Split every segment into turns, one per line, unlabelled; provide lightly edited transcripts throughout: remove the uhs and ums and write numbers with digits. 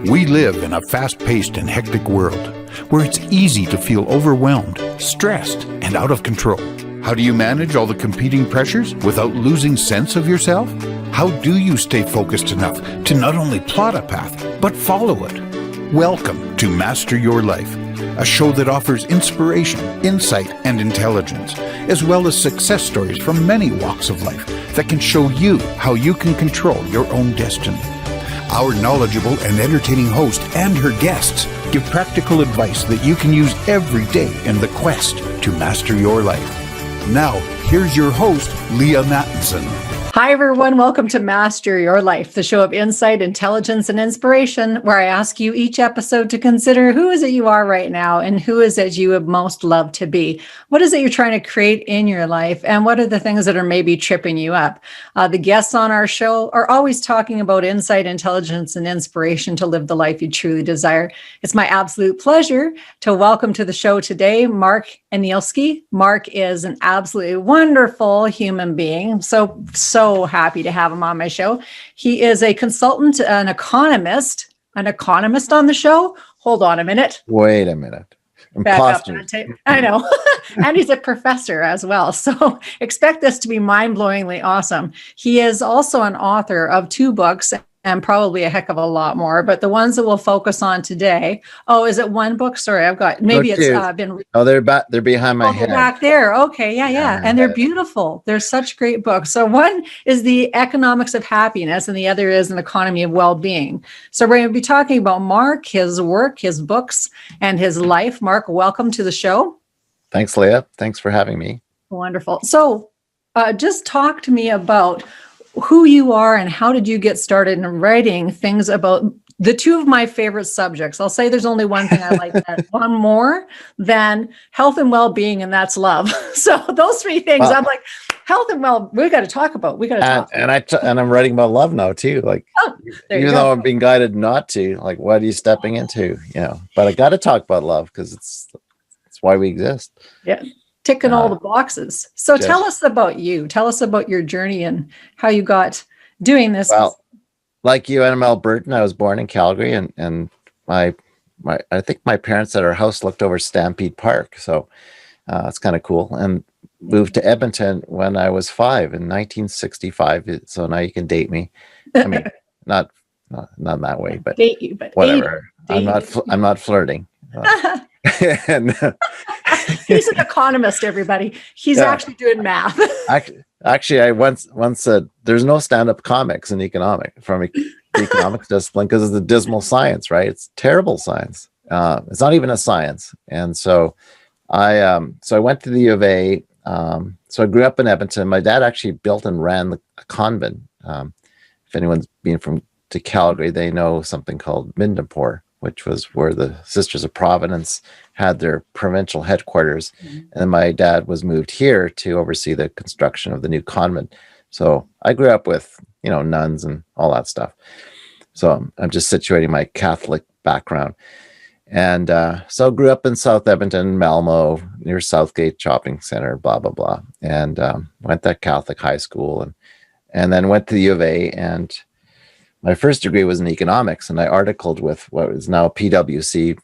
We live in a fast-paced and hectic world where it's easy to feel overwhelmed, stressed, and out of control. How do you manage all the competing pressures without losing sense of yourself? How do you stay focused enough to not only plot a path, but follow it? Welcome to Master Your Life, a show that offers inspiration, insight, and intelligence, as well as success stories from many walks of life that can show you how you can control your own destiny. Our knowledgeable and entertaining host and her guests give practical advice that you can use every day in the quest to master your life. Now, here's your host, Leah Mattinson.
Hi, everyone. Welcome to Master Your Life, the show of insight, intelligence, and inspiration, where I ask you each episode to consider who is it you are right now and who is it you would most love to be. What is it you're trying to create in your life? And what are the things that are maybe tripping you up? The guests on our show are always talking about insight, intelligence, and inspiration to live the life you truly desire. It's my absolute pleasure to welcome to the show today, Mark Anielski. Mark is an absolutely wonderful human being. So happy to have him on my show. He is a consultant, an economist on the show. Hold on a minute.
Wait a minute. Imposter.
I know. And he's a professor as well. So expect this to be mind-blowingly awesome. He is also an author of 2 books and probably a heck of a lot more, but the ones that we'll focus on today. Oh, is it 1 book? Sorry, I've got, maybe it's been.
Oh, they're behind my head.
Back there. Okay. Yeah. And they're beautiful. They're such great books. So one is The Economics of Happiness and the other is An Economy of Well-being. So we're going to be talking about Mark, his work, his books, and his life. Mark, welcome to the show.
Thanks, Leah. Thanks for having me.
Wonderful. So just talk to me about who you are and how did you get started in writing things about the 2 of my favorite subjects. I'll say there's only one thing I like that one more than health and well-being, and that's love. So those 3 things, I'm like, health and we got to talk about. We got to talk.
And I'm writing about love now too. Like, even though I'm being guided not to, like, what are you stepping into? But I got to talk about love because it's why we exist.
Yeah. Ticking all the boxes. So tell us about you. Tell us about your journey and how you got doing this.
Well, like you, I'm Albertan. I was born in Calgary, and I think my parents at our house looked over Stampede Park, so it's kind of cool. And moved to Edmonton when I was 5 in 1965. So now you can date me. I mean, not that way, but
date you, but
whatever. I'm not flirting. And
he's an economist, everybody. He's actually doing math.
Actually, I once said there's no stand-up comics in economics discipline because it's a dismal science, right? It's terrible science. It's not even a science. And so I went to the U of A. So I grew up in Edmonton. My dad actually built and ran a convent. If anyone's been to Calgary, they know something called Midnapore, which was where the Sisters of Providence had their provincial headquarters. Mm-hmm. And my dad was moved here to oversee the construction of the new convent. So I grew up with, nuns and all that stuff. So I'm just situating my Catholic background. And so grew up in South Edmonton, Malmo, near Southgate Shopping Center, blah, blah, blah. And went to Catholic high school and then went to the U of A. And my first degree was in economics, and I articled with what is now PwC,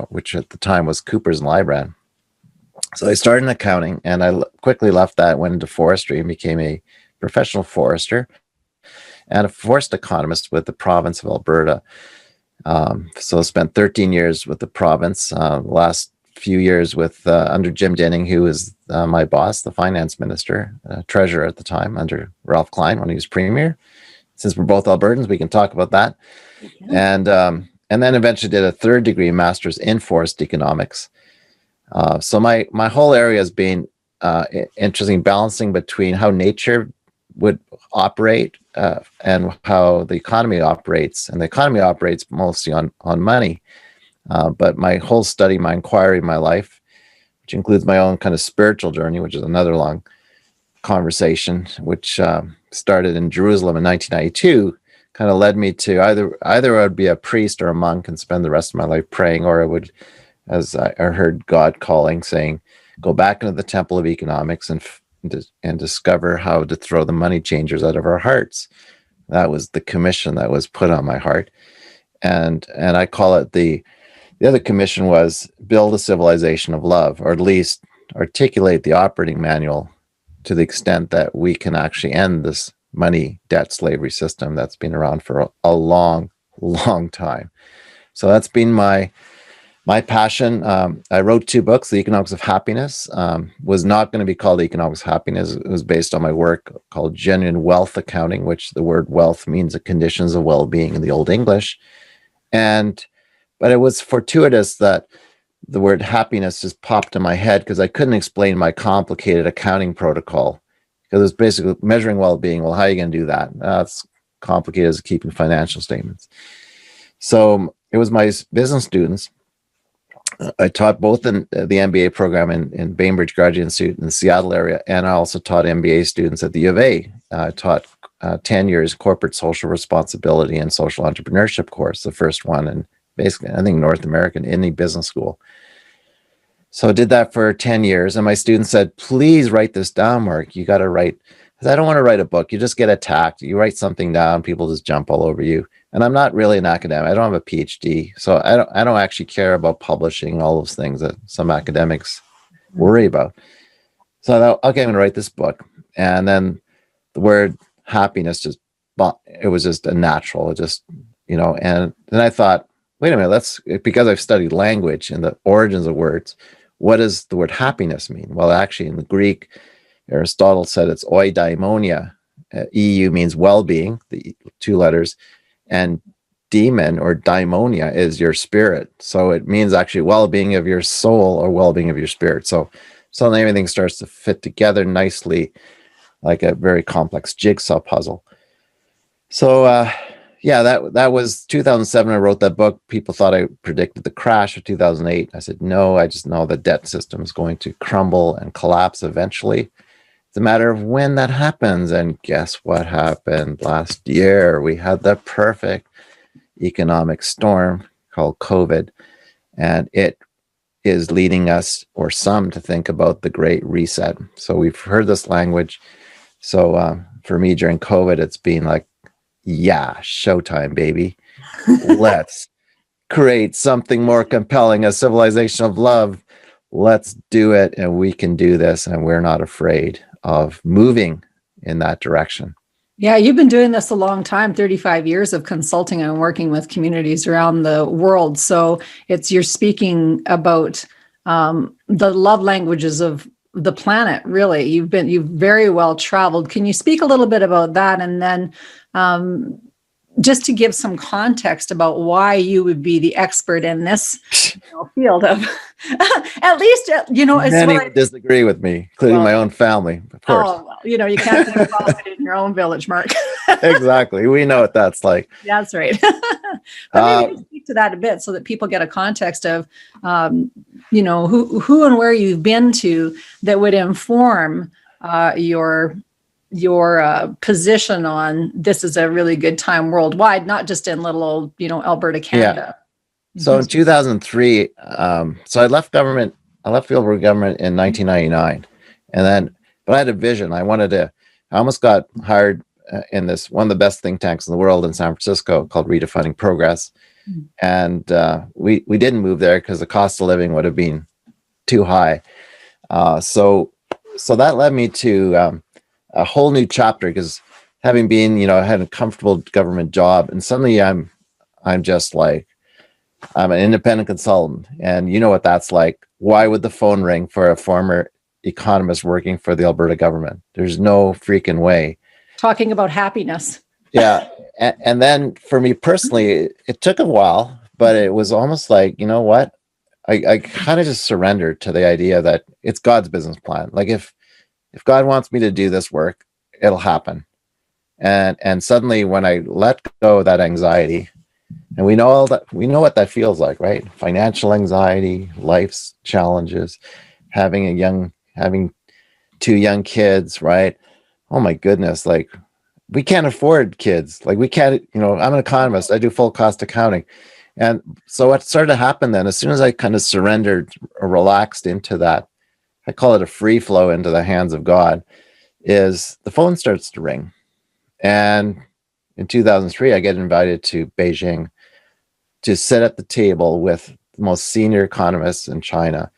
which at the time was Coopers and Lybrand. So I started in accounting, and I quickly left that, went into forestry, and became a professional forester and a forest economist with the province of Alberta. So I spent 13 years with the province, the last few years with under Jim Dinning, who was my boss, the finance minister, treasurer at the time, under Ralph Klein when he was premier. Since we're both Albertans, we can talk about that. Okay. And then eventually did a 3rd degree master's in forest economics. So my whole area has been interesting, balancing between how nature would operate and how the economy operates. And the economy operates mostly on money. But my whole study, my inquiry, my life, which includes my own kind of spiritual journey, which is another long conversation, which started in Jerusalem in 1992, kind of led me to either I would be a priest or a monk and spend the rest of my life praying, or I would, as I heard God calling, saying, go back into the temple of economics and discover how to throw the money changers out of our hearts. That was the commission that was put on my heart. and I call it the other commission was build a civilization of love, or at least articulate the operating manual to the extent that we can actually end this money, debt, slavery system that's been around for a long, long time. So that's been my passion. I wrote 2 books. The Economics of Happiness was not going to be called Economics of Happiness. It was based on my work called Genuine Wealth Accounting, which the word wealth means the conditions of well-being in the Old English. But it was fortuitous that the word happiness just popped in my head because I couldn't explain my complicated accounting protocol, because it's basically measuring well-being. Well, how are you going to do that? That's complicated as keeping financial statements. So it was my business students. I taught both in the MBA program in Bainbridge Graduate Institute in the Seattle area, and I also taught MBA students at the U of A. I taught 10 years corporate social responsibility and social entrepreneurship course, the first one in basically, I think, North American, any business school. So I did that for 10 years. And my students said, please write this down, Mark. You got to write, because I don't want to write a book. You just get attacked. You write something down, people just jump all over you. And I'm not really an academic. I don't have a PhD. So I don't actually care about publishing, all those things that some academics worry about. So I thought, okay, I'm going to write this book. And then the word happiness it was just a natural, and then I thought, wait a minute, because I've studied language and the origins of words, what does the word happiness mean? Well, actually in the Greek, Aristotle said it's 𝑾𝒉𝒐. EU means well-being, the 2 letters, and daemon or daimonia is your spirit. So it means actually well-being of your soul or well-being of your spirit. So suddenly everything starts to fit together nicely, like a very complex jigsaw puzzle. So that was 2007. I wrote that book. People thought I predicted the crash of 2008. I said, no, I just know the debt system is going to crumble and collapse eventually. It's a matter of when that happens. And guess what happened last year? We had the perfect economic storm called COVID, and it is leading us, or some, to think about the Great Reset. So we've heard this language. So for me during COVID, it's been like, yeah, showtime, baby. Let's create something more compelling, a civilization of love. Let's do it, and we can do this, and we're not afraid of moving in that direction.
Yeah, you've been doing this a long time, 35 years of consulting and working with communities around the world. So you're speaking about the love languages of the planet, really. You've very well traveled. Can you speak a little bit about that? And then just to give some context about why you would be the expert in this field of, at least,
Many would disagree with me, including my own family, of course.
Oh, well, you can't be a prophet in your own village, Mark.
Exactly. We know what that's like.
That's right. But maybe speak to that a bit so that people get a context of, who and where you've been to that would inform your position on this is a really good time worldwide, not just in little old, Alberta, Canada.
Yeah. So in 2003, so I left government. I left field work government in 1999, but I had a vision. I almost got hired in this one of the best think tanks in the world in San Francisco called Redefining Progress, and we didn't move there because the cost of living would have been too high. So that led me to a whole new chapter, because having been, I had a comfortable government job, and suddenly I'm just like, I'm an independent consultant, and you know what that's like. Why would the phone ring for a former economist working for the Alberta government? There's no freaking way.
Talking about happiness.
Yeah. And then for me personally, it took a while, but it was almost like, you know what? I kind of just surrendered to the idea that it's God's business plan. Like if God wants me to do this work, it'll happen. And suddenly when I let go of that anxiety, and we know what that feels like, right? Financial anxiety, life's challenges, having 2 young kids, right? Oh my goodness, like we can't afford kids. Like we can't, I'm an economist, I do full cost accounting. And so what started to happen then, as soon as I kind of surrendered or relaxed into that, I call it a free flow into the hands of God, is the phone starts to ring. And in 2003, I get invited to Beijing to sit at the table with the most senior economists in China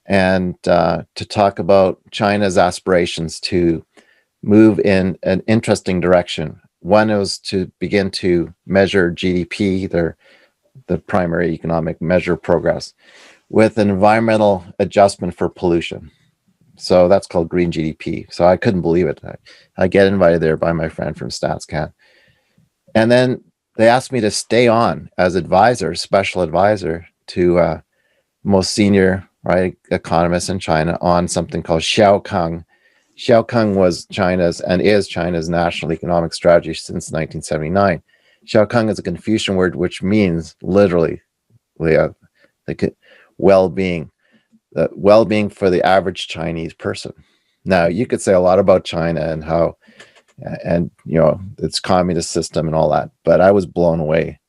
and to talk about China's aspirations to move in an interesting direction. One was to begin to measure GDP, the primary economic measure of progress, with an environmental adjustment for pollution. So that's called green GDP. So I couldn't believe it. I get invited there by my friend from StatsCan. And then they asked me to stay on as advisor, special advisor to most senior economist in China on something called 𝑾𝒉𝒐. 𝑾𝒉𝒐 was China's and is China's national economic strategy since 1979. 𝑾𝒉𝒐 is a Confucian word which means literally well-being. Well-being for the average Chinese person. Now, you could say a lot about China and how, and its communist system and all that, but I was blown away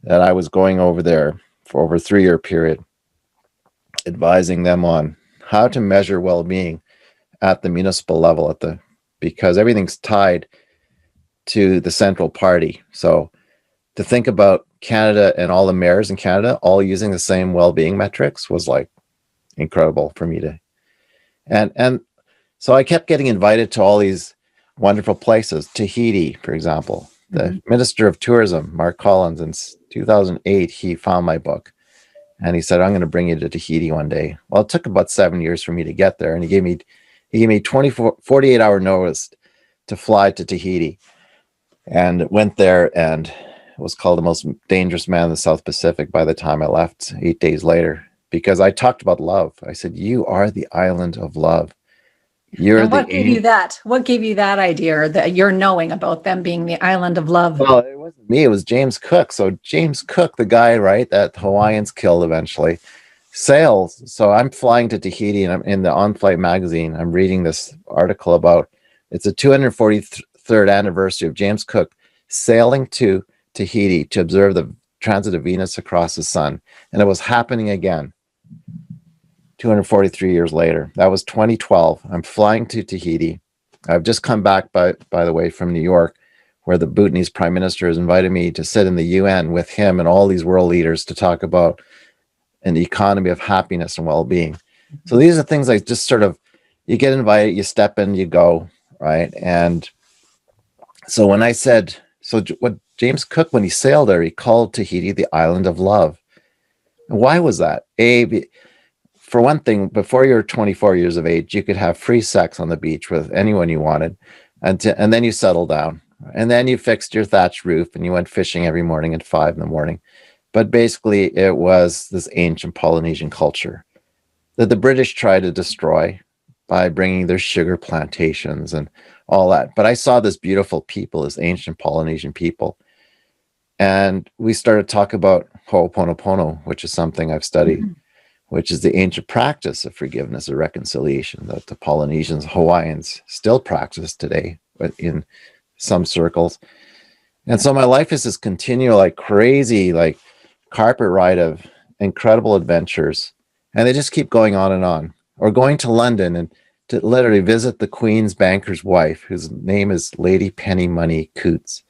that I was going over there for over a 3-year period, advising them on how to measure well-being at the municipal level, because everything's tied to the central party. So to think about Canada and all the mayors in Canada all using the same well-being metrics was like incredible for me to, and so I kept getting invited to all these wonderful places. Tahiti, for example, the Minister of Tourism, Mark Collins, in 2008, he found my book and he said, "I'm going to bring you to Tahiti one day." Well, it took about 7 years for me to get there, and he gave me 48-hour notice to fly to Tahiti, and went there, and it was called the most dangerous man in the South Pacific by the time I left 8 days later. Because I talked about love. I said, "You are the island of love. You're
what gave you that? What gave you that idea, or that you're knowing about them being the island of love?"
Well, it wasn't me. It was James Cook. So James Cook, the guy, that Hawaiians killed eventually, sails. So I'm flying to Tahiti, and I'm in the On-Flight magazine. I'm reading this article about it's the 243rd anniversary of James Cook sailing to Tahiti to observe the transit of Venus across the sun, and it was happening again. 243 years later. That was 2012. I'm flying to Tahiti. I've just come back, by the way, from New York, where the Bhutanese prime minister has invited me to sit in the UN with him and all these world leaders to talk about an economy of happiness and well-being. So these are things like just sort of, you get invited, you step in, you go, right? And so when I said, what James Cook, when he sailed there, he called Tahiti the island of love. And why was that? For one thing, before you're 24 years of age, you could have free sex on the beach with anyone you wanted, and then you settle down, and then you fixed your thatched roof, and you went fishing every morning at 5 a.m. But basically, it was this ancient Polynesian culture that the British tried to destroy by bringing their sugar plantations and all that. But I saw this beautiful people, this ancient Polynesian people, and we started talking about Ho'oponopono, which is something I've studied. Which is the ancient practice of forgiveness or reconciliation that the Polynesians, Hawaiians still practice today in some circles. And so my life is this continual, crazy, carpet ride of incredible adventures. And they just keep going on and on. Or going to London and to literally visit the Queen's banker's wife, whose name is Lady Penny Money Coutts.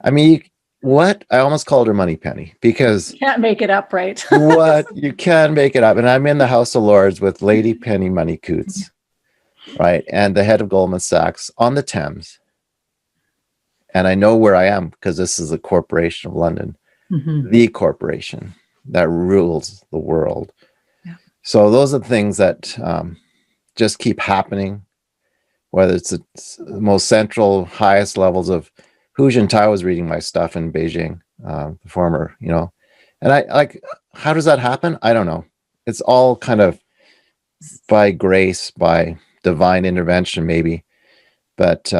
I mean, what? I almost called her Money Penny, because
You can't make it up, right?
what? You can make it up. And I'm in the House of Lords with Lady Penny Money Coutts, right? And the head of Goldman Sachs on the Thames. And I know where I am because this is the Corporation of London, the corporation that rules the world. Yeah. So those are the things that just keep happening, whether it's the most central, highest levels of Hu Jintao was reading my stuff in Beijing, the former, and I how does that happen? I don't know. It's all kind of by grace, by divine intervention, maybe, but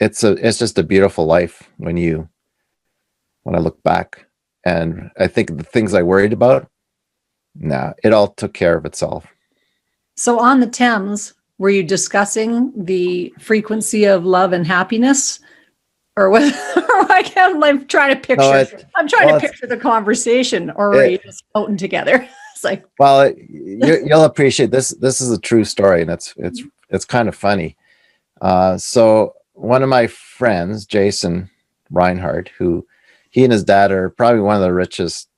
it's just a beautiful life when I look back, and I think the things I worried about, it all took care of itself.
So on the Thames, were you discussing the frequency of love and happiness? Or what? I'm trying to picture. I'm trying to picture the conversation, or were you just floating together? It's like,
well, you'll appreciate this. This is a true story, and it's kind of funny. So one of my friends, Jason Reinhardt, who he and his dad are probably one of the richest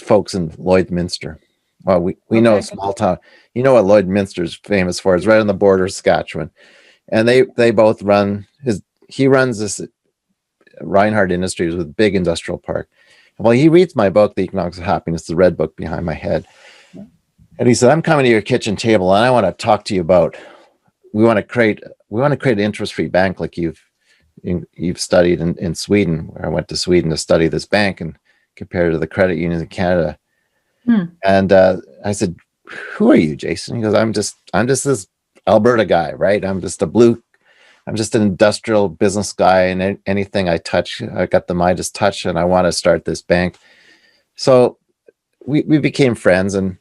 folks in Lloydminster. Well, we know a small town. You know what Lloydminster is famous for? It's right on the border of Saskatchewan. And they both he runs this Reinhardt Industries with big industrial park. Well, he reads my book, The Economics of Happiness, the red book behind my head. And he said, I'm coming to your kitchen table and I want to talk to you about, we want to create an interest-free bank like you've studied in Sweden, where I went to Sweden to study this bank and compare to the credit unions in Canada. And I said, who are you, Jason? He goes, I'm just this Alberta guy, right? I'm just an industrial business guy, and anything I touch, I got the Midas touch, and I want to start this bank. So we became friends, and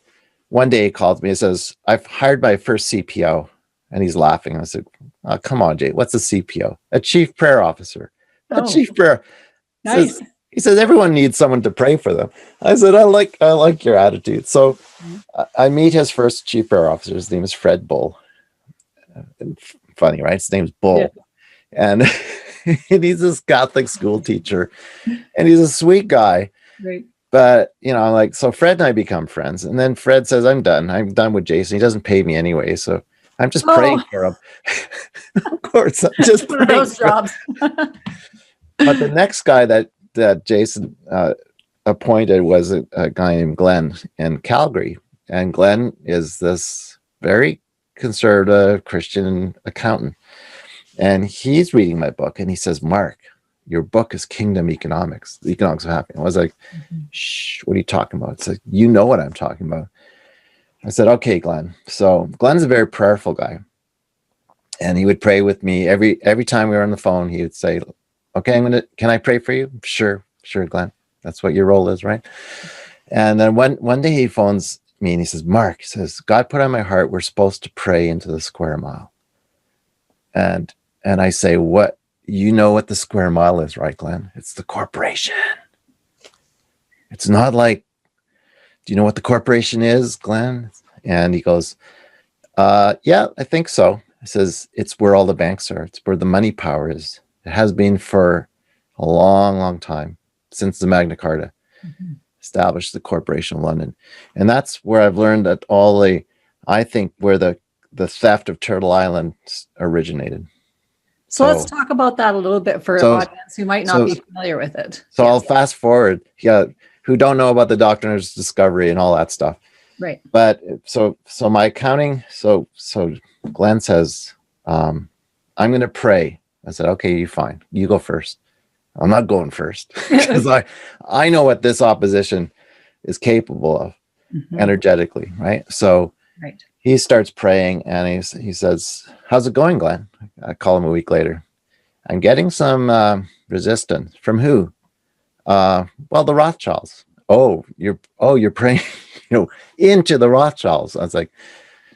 one day he called me and says, I've hired my first CPO. And he's laughing. I said, oh, come on, Jay, what's a CPO? A chief prayer officer. A chief prayer.
Nice.
He says, everyone needs someone to pray for them. I said, I like your attitude. So I meet his first chief prayer officer. His name is Fred Bull. Funny, right? His name's Bull. Yeah. And he's this Catholic school teacher. And he's a sweet guy.
Right.
But, I'm like, so Fred and I become friends. And then Fred says, I'm done with Jason. He doesn't pay me anyway. So I'm just praying for him. Of course, I'm just praying
those jobs.
But the next guy that Jason appointed was a guy named Glenn in Calgary. And Glenn is this very conservative Christian accountant. And he's reading my book and he says, Mark, your book is Kingdom Economics, the Economics of Happiness. I was like, shh, what are you talking about? It's like, you know what I'm talking about. I said, okay, Glenn. So Glenn's a very prayerful guy. And he would pray with me every time we were on the phone. He would say, okay, can I pray for you? Sure, Glenn. That's what your role is, right? And then one day he phones me and he says, Mark, he says, God put on my heart, we're supposed to pray into the square mile. And I say, what? You know what the square mile is, right, Glenn? It's the corporation. It's not like, do you know what the corporation is, Glenn? And he goes, yeah, I think so. He says, it's where all the banks are. It's where the money power is. It has been for a long, long time, since the Magna Carta established the Corporation of London. And that's where I've learned that I think where the theft of Turtle Island originated.
So let's talk about that a little bit for an audience who might not be familiar with it.
So yes. I'll fast forward. Yeah. Who don't know about the Doctrine of Discovery and all that stuff.
Right.
But so my accounting, so Glenn says, I'm going to pray. I said, okay, you fine. You go first. I'm not going first because I know what this opposition is capable of energetically. Right. So he starts praying and he says, how's it going, Glenn? I call him a week later. I'm getting some resistance. From who? Well, the Rothschilds. You're praying, into the Rothschilds. I was like,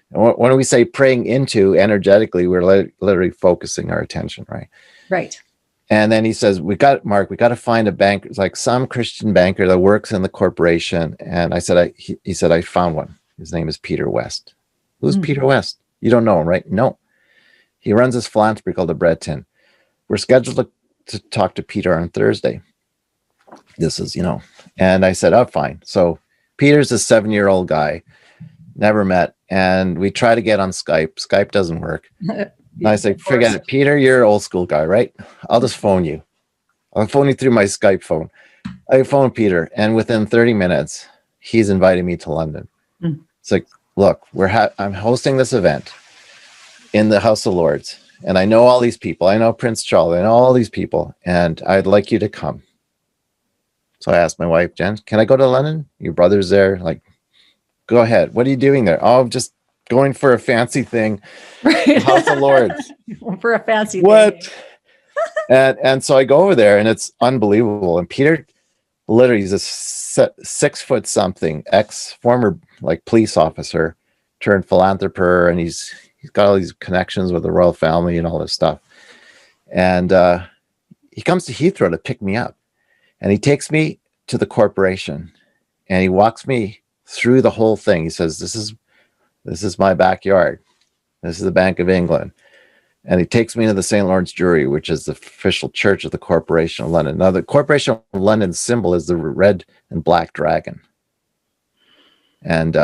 when we say praying into energetically, we're literally focusing our attention, right?
Right.
And then he says, Mark, we got to find a banker. It's like some Christian banker that works in the corporation. And I said, he said, I found one. His name is Peter West. Who's Peter West? You don't know him, right? No. He runs this philanthropy called the Bread Tin. We're scheduled to talk to Peter on Thursday. This is, and I said, oh, fine. So Peter's a 7-year-old guy, never met. And we try to get on Skype. Skype doesn't work. And I say, forget it. Peter, you're an old school guy, right? I'll just phone you. I'll phone you through my Skype phone. I phone Peter. And within 30 minutes, he's invited me to London. It's like, look, I'm hosting this event in the House of Lords. And I know all these people. I know Prince Charles. I know all these people. And I'd like you to come. So I asked my wife, Jen, can I go to London? Your brother's there. Like, go ahead. What are you doing there? Oh, I'm just going for a fancy thing. Right. House of Lords.
For a fancy
thing. and so I go over there and it's unbelievable. And Peter, literally, he's a 6 foot something, former police officer turned philanthropist. And he's got all these connections with the royal family and all this stuff. And he comes to Heathrow to pick me up. And he takes me to the corporation and he walks me through the whole thing. He says, this is my backyard. This is the Bank of England. And he takes me to the St. Lawrence Jury, which is the official church of the Corporation of London. Now, the Corporation of London's symbol is the red and black dragon. And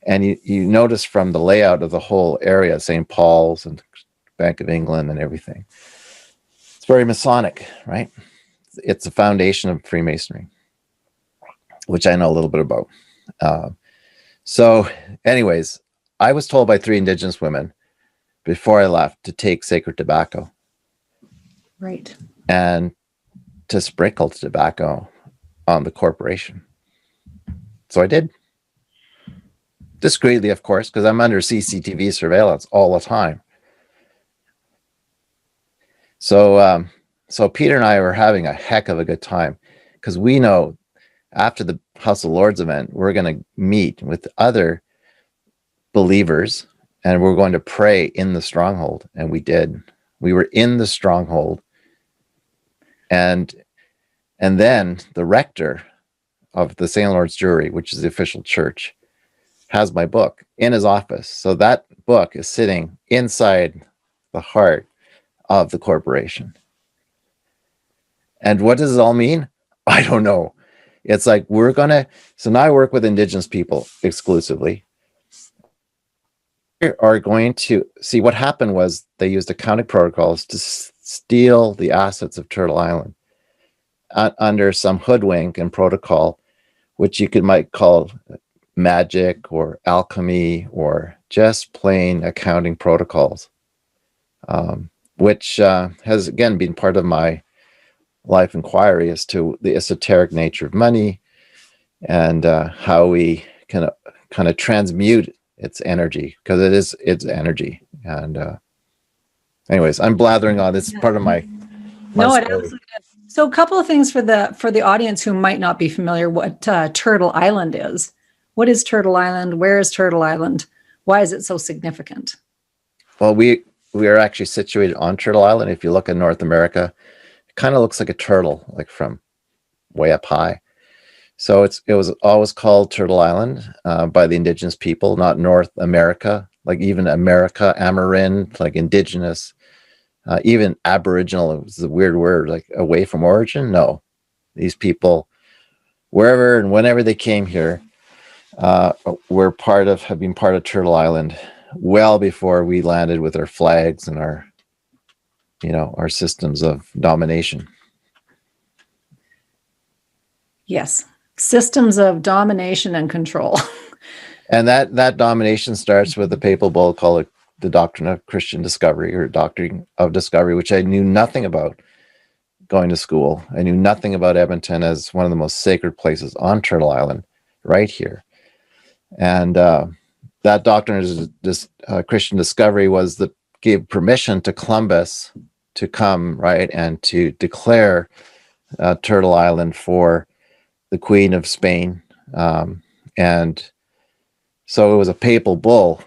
and you notice from the layout of the whole area, St. Paul's and Bank of England and everything, it's very Masonic, right? It's the foundation of Freemasonry, which I know a little bit about. So anyways, I was told by 3 Indigenous women before I left to take sacred tobacco.
Right.
And to sprinkle tobacco on the corporation. So I did. Discreetly, of course, because I'm under CCTV surveillance all the time. So so Peter and I were having a heck of a good time, because we know after the House of Lords event, we're going to meet with other believers and we're going to pray in the stronghold. And we did. We were in the stronghold. And then the rector of the St. Lawrence Jury, which is the official church, has my book in his office. So that book is sitting inside the heart of the corporation. And what does it all mean? I don't know. It's like so now I work with Indigenous people exclusively. We are going to see what happened was they used accounting protocols to steal the assets of Turtle Island under some hoodwink and protocol, which might call magic or alchemy or just plain accounting protocols, which has again been part of my life inquiry as to the esoteric nature of money and how we can kind of transmute its energy, because it's energy. And anyways, I'm blathering on. This is part of my
no, it
story.
absolutely is. So a couple of things for the audience who might not be familiar what Turtle Island is. What is Turtle Island? Where is Turtle Island? Why is it so significant?
Well, we are actually situated on Turtle Island. If you look at North America, it kind of looks like a turtle, like from way up high. So it was always called Turtle Island by the Indigenous people, not North America, like even America, Amarin, like Indigenous, even Aboriginal. It was a weird word, like away from origin. No, these people, wherever and whenever they came here, have been part of Turtle Island well before we landed with our flags and our systems of domination.
Yes. Systems of domination and control.
And that domination starts with the papal bull called the Doctrine of Christian Discovery, or Doctrine of Discovery, which I knew nothing about going to school. I knew nothing about Edmonton as one of the most sacred places on Turtle Island, right here. And that Doctrine of Christian Discovery gave permission to Columbus to come, right, and to declare Turtle Island for the Queen of Spain. And so it was a papal bull,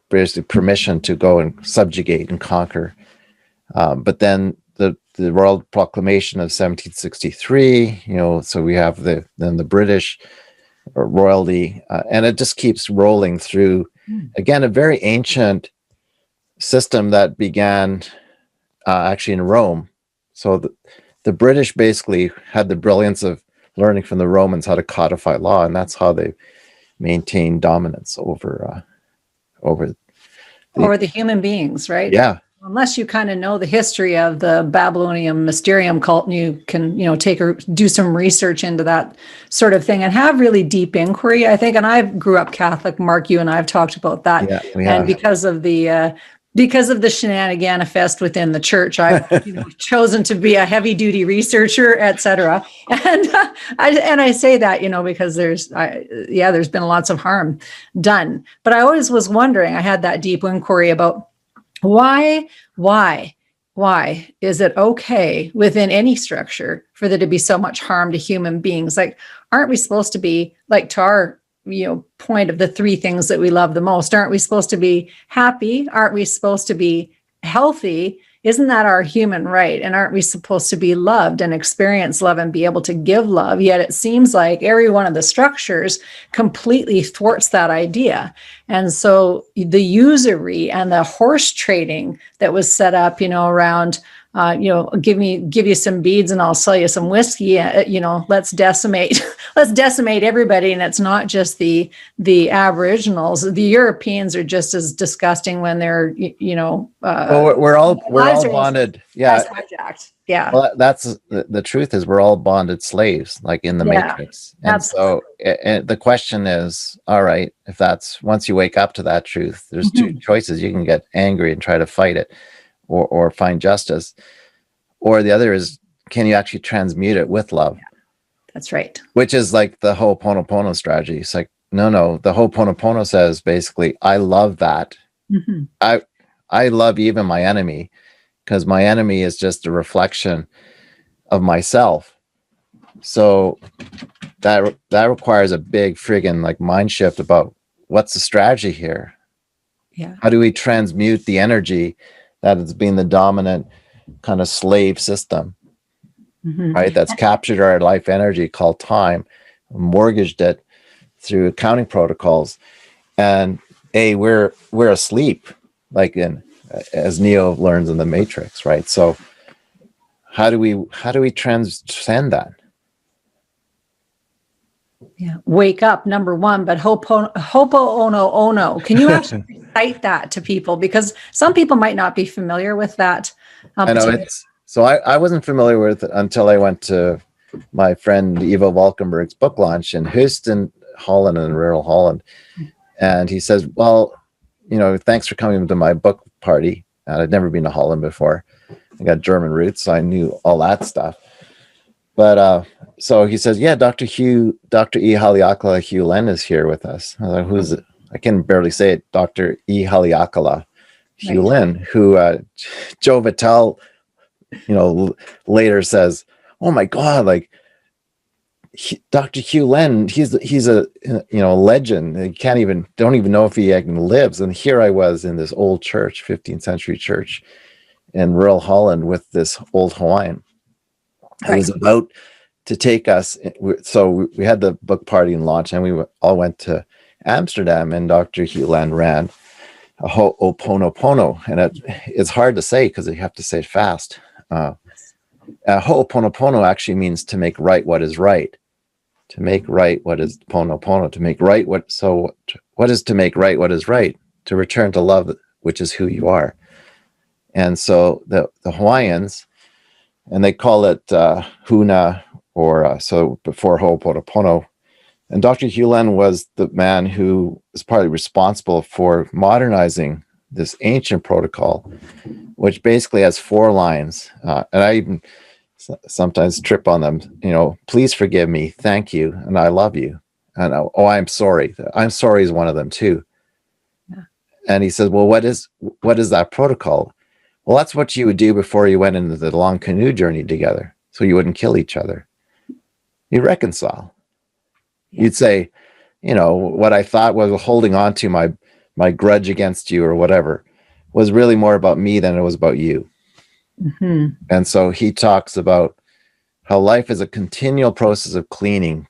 basically permission to go and subjugate and conquer. But then the Royal Proclamation of 1763, so we have then the British royalty, and it just keeps rolling through. Again, a very ancient system that began actually in Rome. So the British basically had the brilliance of learning from the Romans how to codify law, and that's how they maintained dominance over
the human beings, right?
Yeah.
Unless you kind of know the history of the Babylonian Mysterium cult, and you can, do some research into that sort of thing and have really deep inquiry, I think. And I grew up Catholic, Mark, you and I have talked about that.
Yeah,
and because of the shenanigan fest within the church, I've chosen to be a heavy duty researcher, etc. And I say that, because there's been lots of harm done. But I always was wondering, I had that deep inquiry about why is it okay within any structure for there to be so much harm to human beings? Like, aren't we supposed to be, like, to our point of the 3 things that we love the most, aren't we supposed to be happy? Aren't we supposed to be healthy? isn't that our human right? And aren't we supposed to be loved and experience love and be able to give love? Yet it seems like every one of the structures completely thwarts that idea. And so the usury and the horse trading that was set up, around, give you some beads and I'll sell you some whiskey. Let's decimate everybody. And it's not just the Aboriginals. The Europeans are just as disgusting when they're,
well, we're all bonded. Yeah.
Hijacked. Yeah.
Well, that's the truth is we're all bonded slaves, like in the Matrix. And absolutely. So the question is, all right, if that's, once you wake up to that truth, there's two choices. You can get angry and try to fight it, or find justice, or the other is, can you actually transmute it with love? Yeah,
that's right.
Which is like the Ho'oponopono strategy. It's like, no, the Ho'oponopono says basically, I love that. I love even my enemy, because my enemy is just a reflection of myself. So that requires a big friggin' like mind shift about what's the strategy here.
Yeah.
How do we transmute the energy that has been the dominant kind of slave system, right? That's captured our life energy called time, mortgaged it through accounting protocols, and we're asleep, like as Neo learns in the Matrix, right? So how do we transcend that?
Yeah, wake up, number one, but ho'oponopono. Can you actually recite that to people? Because some people might not be familiar with that.
I know so I wasn't familiar with it until I went to my friend 𝑾𝒉𝒐 book launch in Houston, Holland, and rural Holland. And he says, well, thanks for coming to my book party. And I'd never been to Holland before. I got German roots, so I knew all that stuff. But so he says, yeah, Dr. 𝘼𝙗𝙪𝙩 𝘼𝙗𝙪𝙩 is here with us. I was like, who's it? I can barely say it. Dr. 𝘼𝙗𝙪𝙩 𝘼𝙗𝙪𝙩, who 𝑘𝒉𝒐, later says, oh my God, like Dr. 𝘼𝙗𝙪𝙩, he's a legend. You don't even know if he lives. And here I was in this old church, 15th century church in rural Holland with this old Hawaiian. It was about to take us. So we had the book party and launch, and we all went to Amsterdam, and Dr. 𝘼𝙗𝙪𝙩 ran a Ho'oponopono, and it's hard to say because you have to say it fast. Ho'oponopono actually means to make right what is right. To make right what is ponopono. To make right what. So what is to make right what is right? To return to love, which is who you are. And so the Hawaiians, and they call it huna, or so before Ho'oponopono. And Dr. 𝘼𝙗𝙪𝙩 was the man who was partly responsible for modernizing this ancient protocol, which basically has 4 lines. And I even sometimes trip on them. Please forgive me, thank you, and I love you. And I'm sorry. I'm sorry is one of them too. Yeah. And he says, well, what is that protocol? Well, that's what you would do before you went into the long canoe journey together, so you wouldn't kill each other. You reconcile. Yeah. You'd say, what I thought was holding on to my grudge against you or whatever was really more about me than it was about you. And so he talks about how life is a continual process of cleaning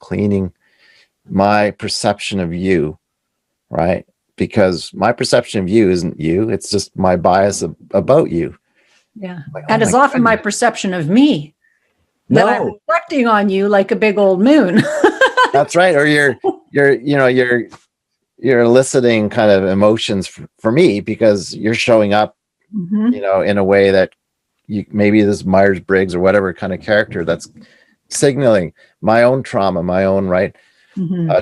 my perception of you, right? Because my perception of you isn't you. It's just my bias about you.
Yeah. Like, and it's often my perception of me that I'm reflecting on you like a big old moon.
That's right. Or you're eliciting kind of emotions for me because you're showing up, in a way that maybe this Myers-Briggs or whatever kind of character that's signaling my own trauma, my own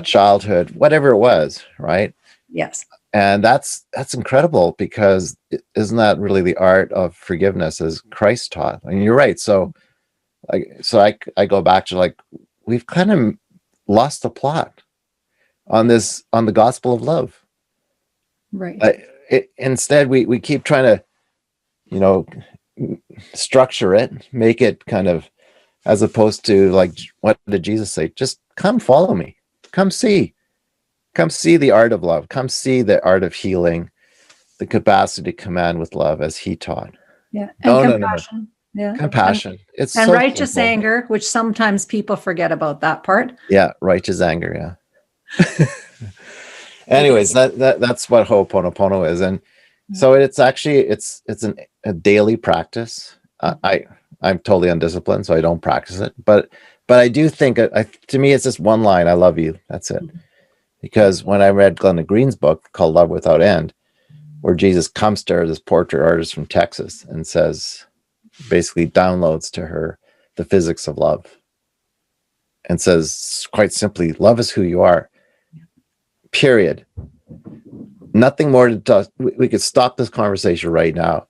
childhood, whatever it was, right?
Yes.
And that's incredible, because isn't that really the art of forgiveness as Christ taught? I mean, you're right. So I go back to we've kind of lost the plot on the gospel of love.
Right.
Instead, we keep trying to, structure it, make it kind of, as opposed to what did Jesus say? Just come follow me. Come see the art of love. Come see the art of healing, the capacity to command with love as he taught.
Yeah.
No,
And
no, no, no.
compassion. Yeah.
Compassion. It's
And
so
righteous
simple.
anger, which sometimes people forget about that part.
Yeah, righteous anger. Yeah. Anyways, that's what Ho'oponopono is, and so it's actually a daily practice. I'm totally undisciplined, so I don't practice it. But I do think to me it's just one line. I love you. That's it. Because when I read Glenda Green's book called Love Without End, where Jesus comes to her, this portrait artist from Texas, and says, basically downloads to her the physics of love, and says quite simply, love is who you are. Period. Nothing more to talk. We could stop this conversation right now.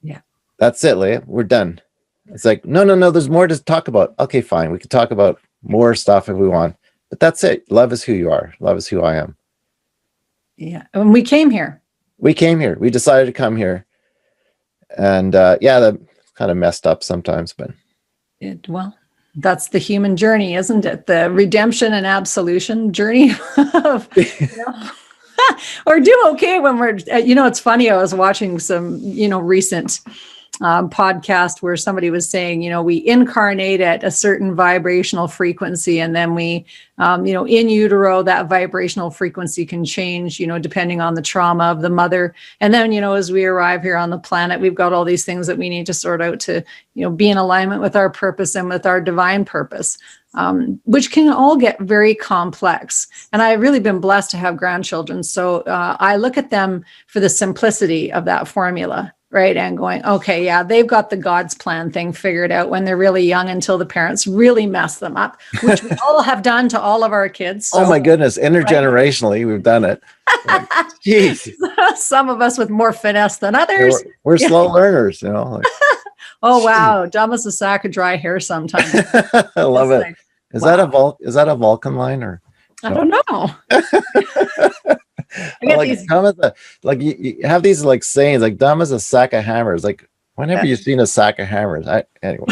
Yeah.
That's it, Leah. We're done. It's like, no. There's more to talk about. Okay, fine. We can talk about more stuff if we want. But that's it. Love is who you are. Love is who I am.
Yeah. And we came here.
We came here. We decided to come here. And yeah, that kind of messed up sometimes, but
Well, that's the human journey, isn't it? The redemption and absolution journey of, or do okay when we're, it's funny. I was watching some, recent podcast where somebody was saying, we incarnate at a certain vibrational frequency, and then we, in utero, that vibrational frequency can change, depending on the trauma of the mother. And then, as we arrive here on the planet, we've got all these things that we need to sort out to, be in alignment with our purpose and with our divine purpose, which can all get very complex. And I've really been blessed to have grandchildren. So I look at them for the simplicity of that formula. Right. And going, okay, yeah, they've got the God's plan thing figured out when they're really young until the parents really mess them up, which we all have done to all of our kids. So,
oh my goodness, intergenerationally, we've done it. Like, geez.
Some of us with more finesse than others.
We're slow learners, Like,
oh, wow. Dumb as a sack of dry hair sometimes.
I love it. Like, is that a Vulcan line or?
I don't know.
You have these like sayings like dumb as a sack of hammers. Like, whenever you've seen a sack of hammers, anyway.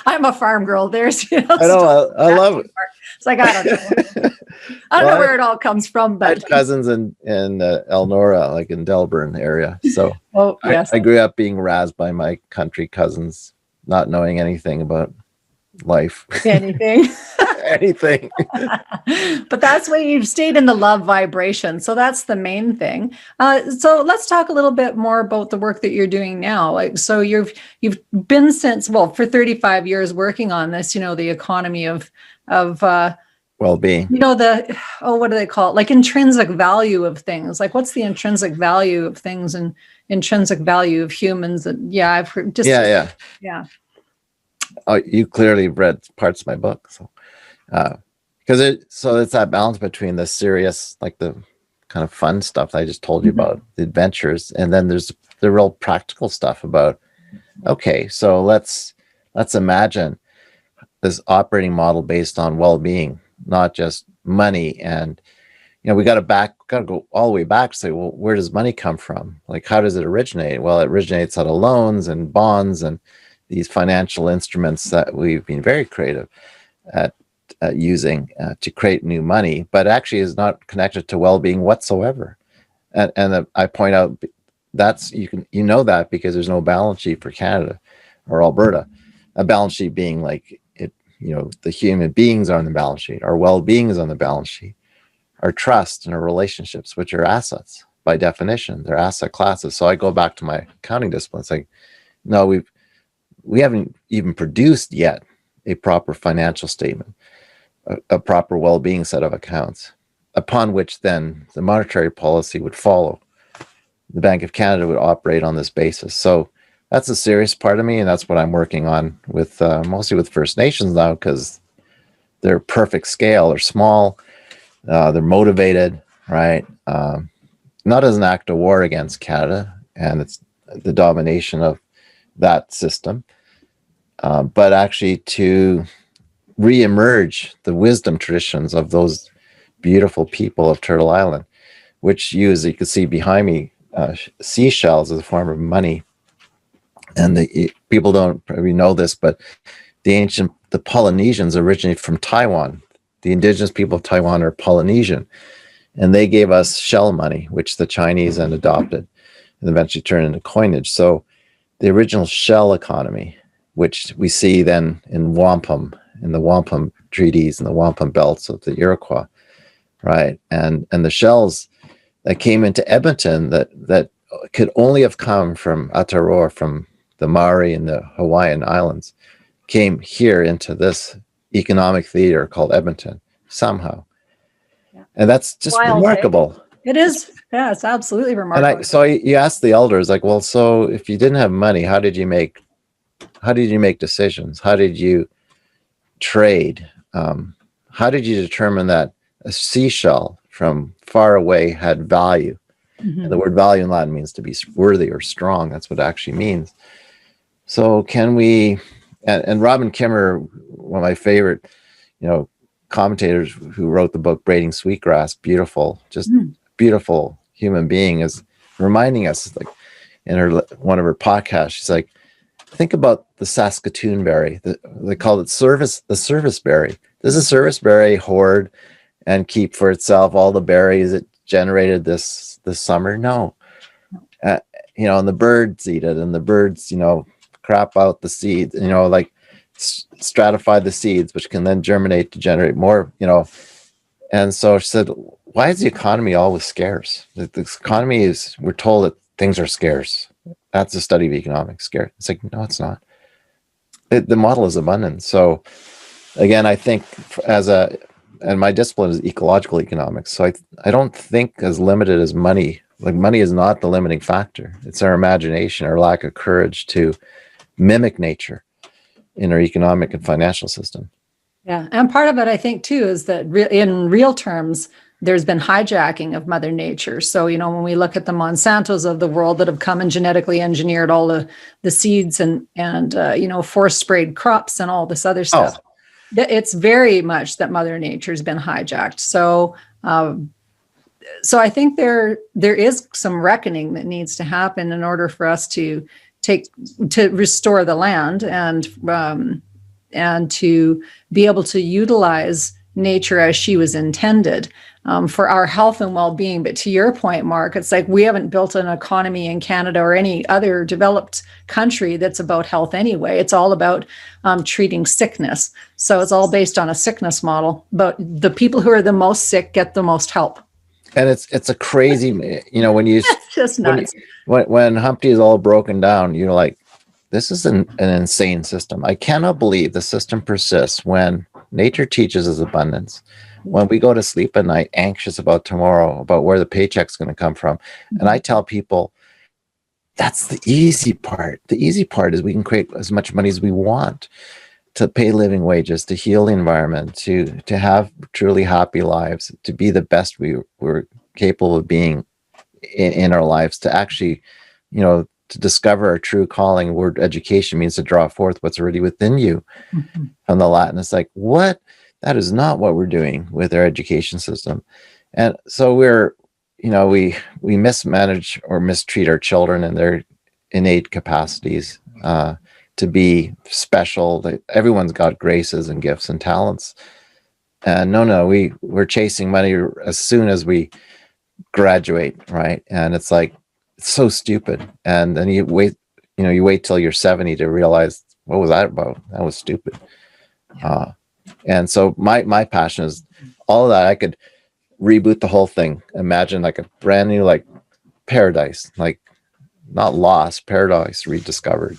I'm a farm girl. There's,
I know. I love it.
It's like, I don't know. I don't know where it all comes from, but
I had cousins in Elnora, like in Delburn area. So
yes.
I grew up being razzed by my country cousins, not knowing anything about life.
Anything.
Anything.
But that's why you've stayed in the love vibration. So that's the main thing. So let's talk a little bit more about the work that you're doing now. Like, so you've been for 35 years working on this, the economy of
well-being.
What do they call it? Like intrinsic value of things. Like, what's the intrinsic value of things and intrinsic value of humans? And I've heard just yeah.
Oh, you clearly read parts of my book, so because it's that balance between the serious, like the kind of fun stuff that I just told you about, the adventures, and then there's the real practical stuff about, okay, so let's imagine this operating model based on well-being, not just money. And we got to go all the way back to say, well, where does money come from? Like, how does it originate? Well, it originates out of loans and bonds and these financial instruments that we've been very creative at using to create new money, but actually is not connected to well-being whatsoever. And I point out that's that because there's no balance sheet for Canada or Alberta. A balance sheet being like it, the human beings are on the balance sheet. Our well-being is on the balance sheet. Our trust and our relationships, which are assets by definition, they're asset classes. So I go back to my accounting discipline. It's like, no, we haven't even produced yet a proper financial statement, a proper well-being set of accounts, upon which then the monetary policy would follow. The Bank of Canada would operate on this basis. So that's a serious part of me, and that's what I'm working on with mostly with First Nations now, because they're perfect scale. They're small. They're motivated, right? Not as an act of war against Canada and it's the domination of that system, but actually to re-emerge the wisdom traditions of those beautiful people of Turtle Island, which use, you can see behind me, seashells as a form of money. And the people don't probably know this, but the Polynesians originated from Taiwan. The indigenous people of Taiwan are Polynesian. And they gave us shell money, which the Chinese then adopted and eventually turned into coinage. So the original shell economy, which we see then in wampum, in the wampum treaties and the wampum belts of the Iroquois, right? And the shells that came into Edmonton that could only have come from Aotearoa, from the Maori and the Hawaiian Islands, came here into this economic theater called Edmonton somehow.
Yeah.
And that's just
Wild,
remarkable.
It is. Yeah, it's absolutely remarkable.
And so you ask the elders, like, well, so if you didn't have money, how did you make decisions? How did you trade? How did you determine that a seashell from far away had value? And the word value in Latin means to be worthy or strong. That's what it actually means. So can we, and Robin Kimmer, one of my favorite, commentators who wrote the book Braiding Sweetgrass, beautiful, just beautiful human being, is reminding us, like in one of her podcasts, she's like, think about the Saskatoon berry. They call it the service berry. Does a service berry hoard and keep for itself all the berries it generated this summer? No. And the birds eat it, and the birds, crap out the seeds, like stratify the seeds, which can then germinate to generate more, And so she said, why is the economy always scarce? The economy is, we're told that things are scarce. That's the study of economics, scarce. It's like, no, it's not. The model is abundant. So again, I think and my discipline is ecological economics. So I don't think as limited as money. Like, money is not the limiting factor. It's our imagination, our lack of courage to mimic nature in our economic and financial system.
Yeah. And part of it, I think, too, is that in real terms, there's been hijacking of Mother Nature. So, when we look at the Monsantos of the world that have come and genetically engineered all the seeds and forest sprayed crops and all this other stuff, it's very much that Mother Nature's been hijacked. So I think there is some reckoning that needs to happen in order for us to restore the land and to be able to utilize nature as she was intended for our health and well-being. But to your point, Mark, it's like we haven't built an economy in Canada or any other developed country that's about health anyway. It's all about treating sickness. So it's all based on a sickness model. But the people who are the most sick get the most help.
And it's a crazy, when you
it's just nuts.
When Humpty is all broken down, you're like, this is an insane system. I cannot believe the system persists when nature teaches us abundance. When we go to sleep at night, anxious about tomorrow, about where the paycheck's going to come from. And I tell people, that's the easy part. The easy part is we can create as much money as we want to pay living wages, to heal the environment, to have truly happy lives, to be the best we're capable of being in our lives, to actually, to discover our true calling. Word education means to draw forth what's already within you. From the Latin, it's like, what? That is not what we're doing with our education system. And so we mismanage or mistreat our children and their innate capacities to be special. Everyone's got graces and gifts and talents. And no, we're chasing money as soon as we graduate, right? And it's like, it's so stupid. And then you wait till you're 70 to realize, what was that about? That was stupid. And so my passion is all of that. I could reboot the whole thing. Imagine like a brand new, like paradise, like not lost, paradise rediscovered.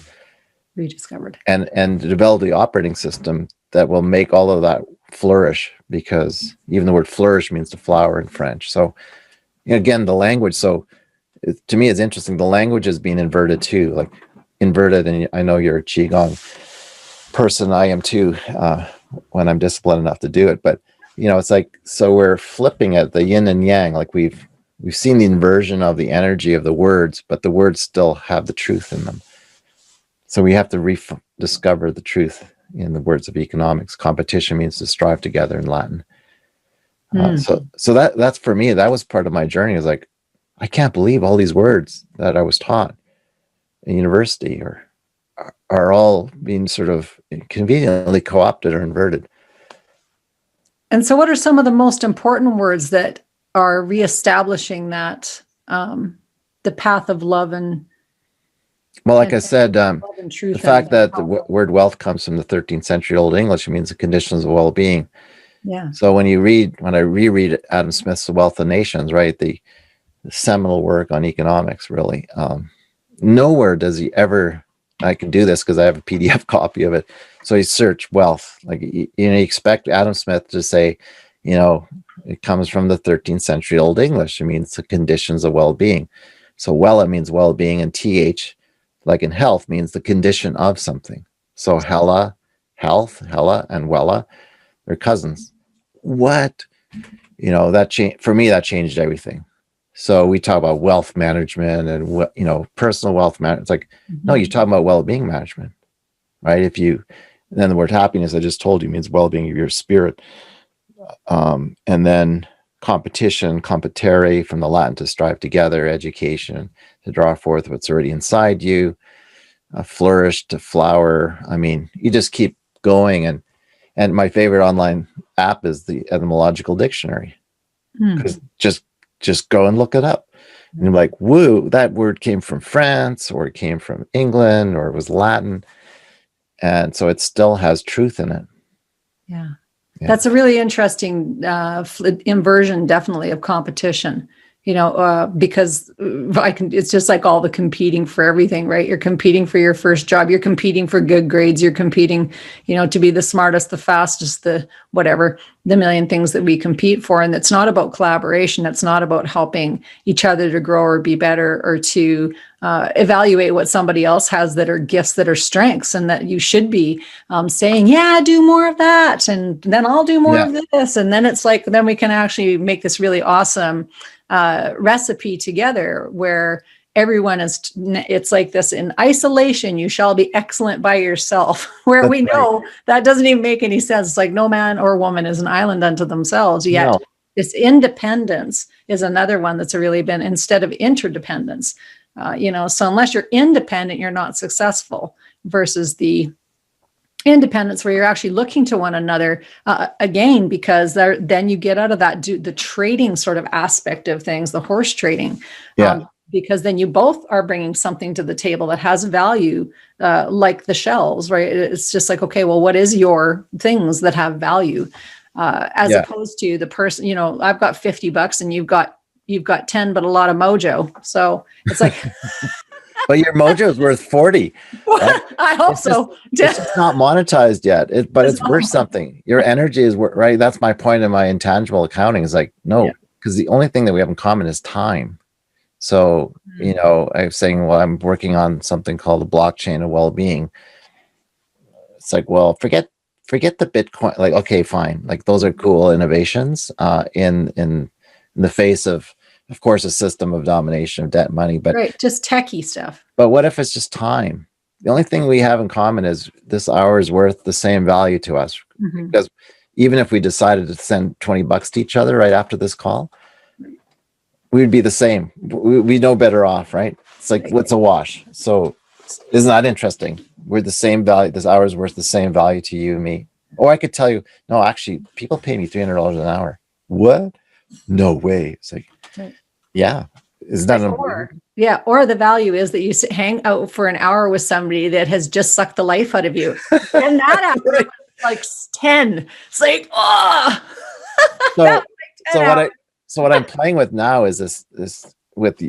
And develop the operating system that will make all of that flourish, because even the word flourish means to flower in French. So again, the language. So to me, it's interesting. The language is being inverted too, like inverted. And I know you're a Qigong person. I am too, when I'm disciplined enough to do it. But it's like, so we're flipping at the yin and yang. Like we've seen the inversion of the energy of the words, but the words still have the truth in them. So we have to rediscover the truth in the words of economics. Competition means to strive together in Latin. So that's for me, that was part of my journey. Is like, I can't believe all these words that I was taught in university are all being sort of conveniently co-opted or inverted.
And so what are some of the most important words that are reestablishing that the path of love and
well, like I said,
love and truth.
the fact that the word wealth comes from the 13th century Old English, it means the conditions of well-being.
Yeah.
So when I reread Adam Smith's The Wealth of Nations, right, the seminal work on economics, really, nowhere does he ever, I can do this because I have a PDF copy of it. So he searched wealth. Like, you expect Adam Smith to say, it comes from the 13th century Old English. It means the conditions of well-being. So it means well-being, and TH, like in health, means the condition of something. So health, and wella, they're cousins. What? For me, that changed everything. So we talk about wealth management and, personal wealth management. It's like, no, you're talking about well-being management, right? Then the word happiness, I just told you, means well-being of your spirit. And then competition, competere, from the Latin to strive together, education, to draw forth what's already inside you, flourish, to flower. I mean, you just keep going. And my favorite online app is the Etymological Dictionary, because just go and look it up. And you're like, woo, that word came from France, or it came from England, or it was Latin. And so it still has truth in it.
Yeah. That's a really interesting inversion, definitely, of competition. Because it's just like all the competing for everything, right? You're competing for your first job. You're competing for good grades. You're competing, to be the smartest, the fastest, the whatever, the million things that we compete for. And it's not about collaboration. It's not about helping each other to grow or be better, or to evaluate what somebody else has that are gifts, that are strengths, and that you should be saying, yeah, do more of that. And then I'll do more of this. And then it's like, then we can actually make this really awesome recipe together, where everyone it's like this: in isolation you shall be excellent by yourself, where that's we know right. That doesn't even make any sense. It's like no man or woman is an island unto themselves, yet this independence is another one that's really been, instead of interdependence, so unless you're independent, you're not successful, versus the independence where you're actually looking to one another, again, because then you get out of that the trading sort of aspect of things, the horse trading, because then you both are bringing something to the table that has value, like the shells, right? It's just like, okay, well, what is your things that have value, as opposed to the person, I've got $50 and you've got 10, but a lot of mojo. So it's like,
but your mojo is worth 40. Right?
I hope so.
It's just not monetized yet, but it's worth something. Your energy is worth, right? That's my point in my intangible accounting, is like, no, because the only thing that we have in common is time. So, I'm saying, well, I'm working on something called the blockchain of well-being. It's like, well, forget the Bitcoin. Like, okay, fine. Like, those are cool innovations in the face of course, a system of domination of debt, money, but
right, just techie stuff.
But what if it's just time? The only thing we have in common is this hour is worth the same value to us. Because even if we decided to send $20 to each other right after this call, we'd be the same. We know better off, right? It's like, what's a wash? So isn't that interesting? We're the same value. This hour is worth the same value to you and me. Or I could tell you, no, actually, people pay me $300 an hour. What? No way. It's like, yeah. Is that
or the value is that you hang out for an hour with somebody that has just sucked the life out of you. And that hour right. Like 10. It's like, oh.
So what I'm playing with now is this with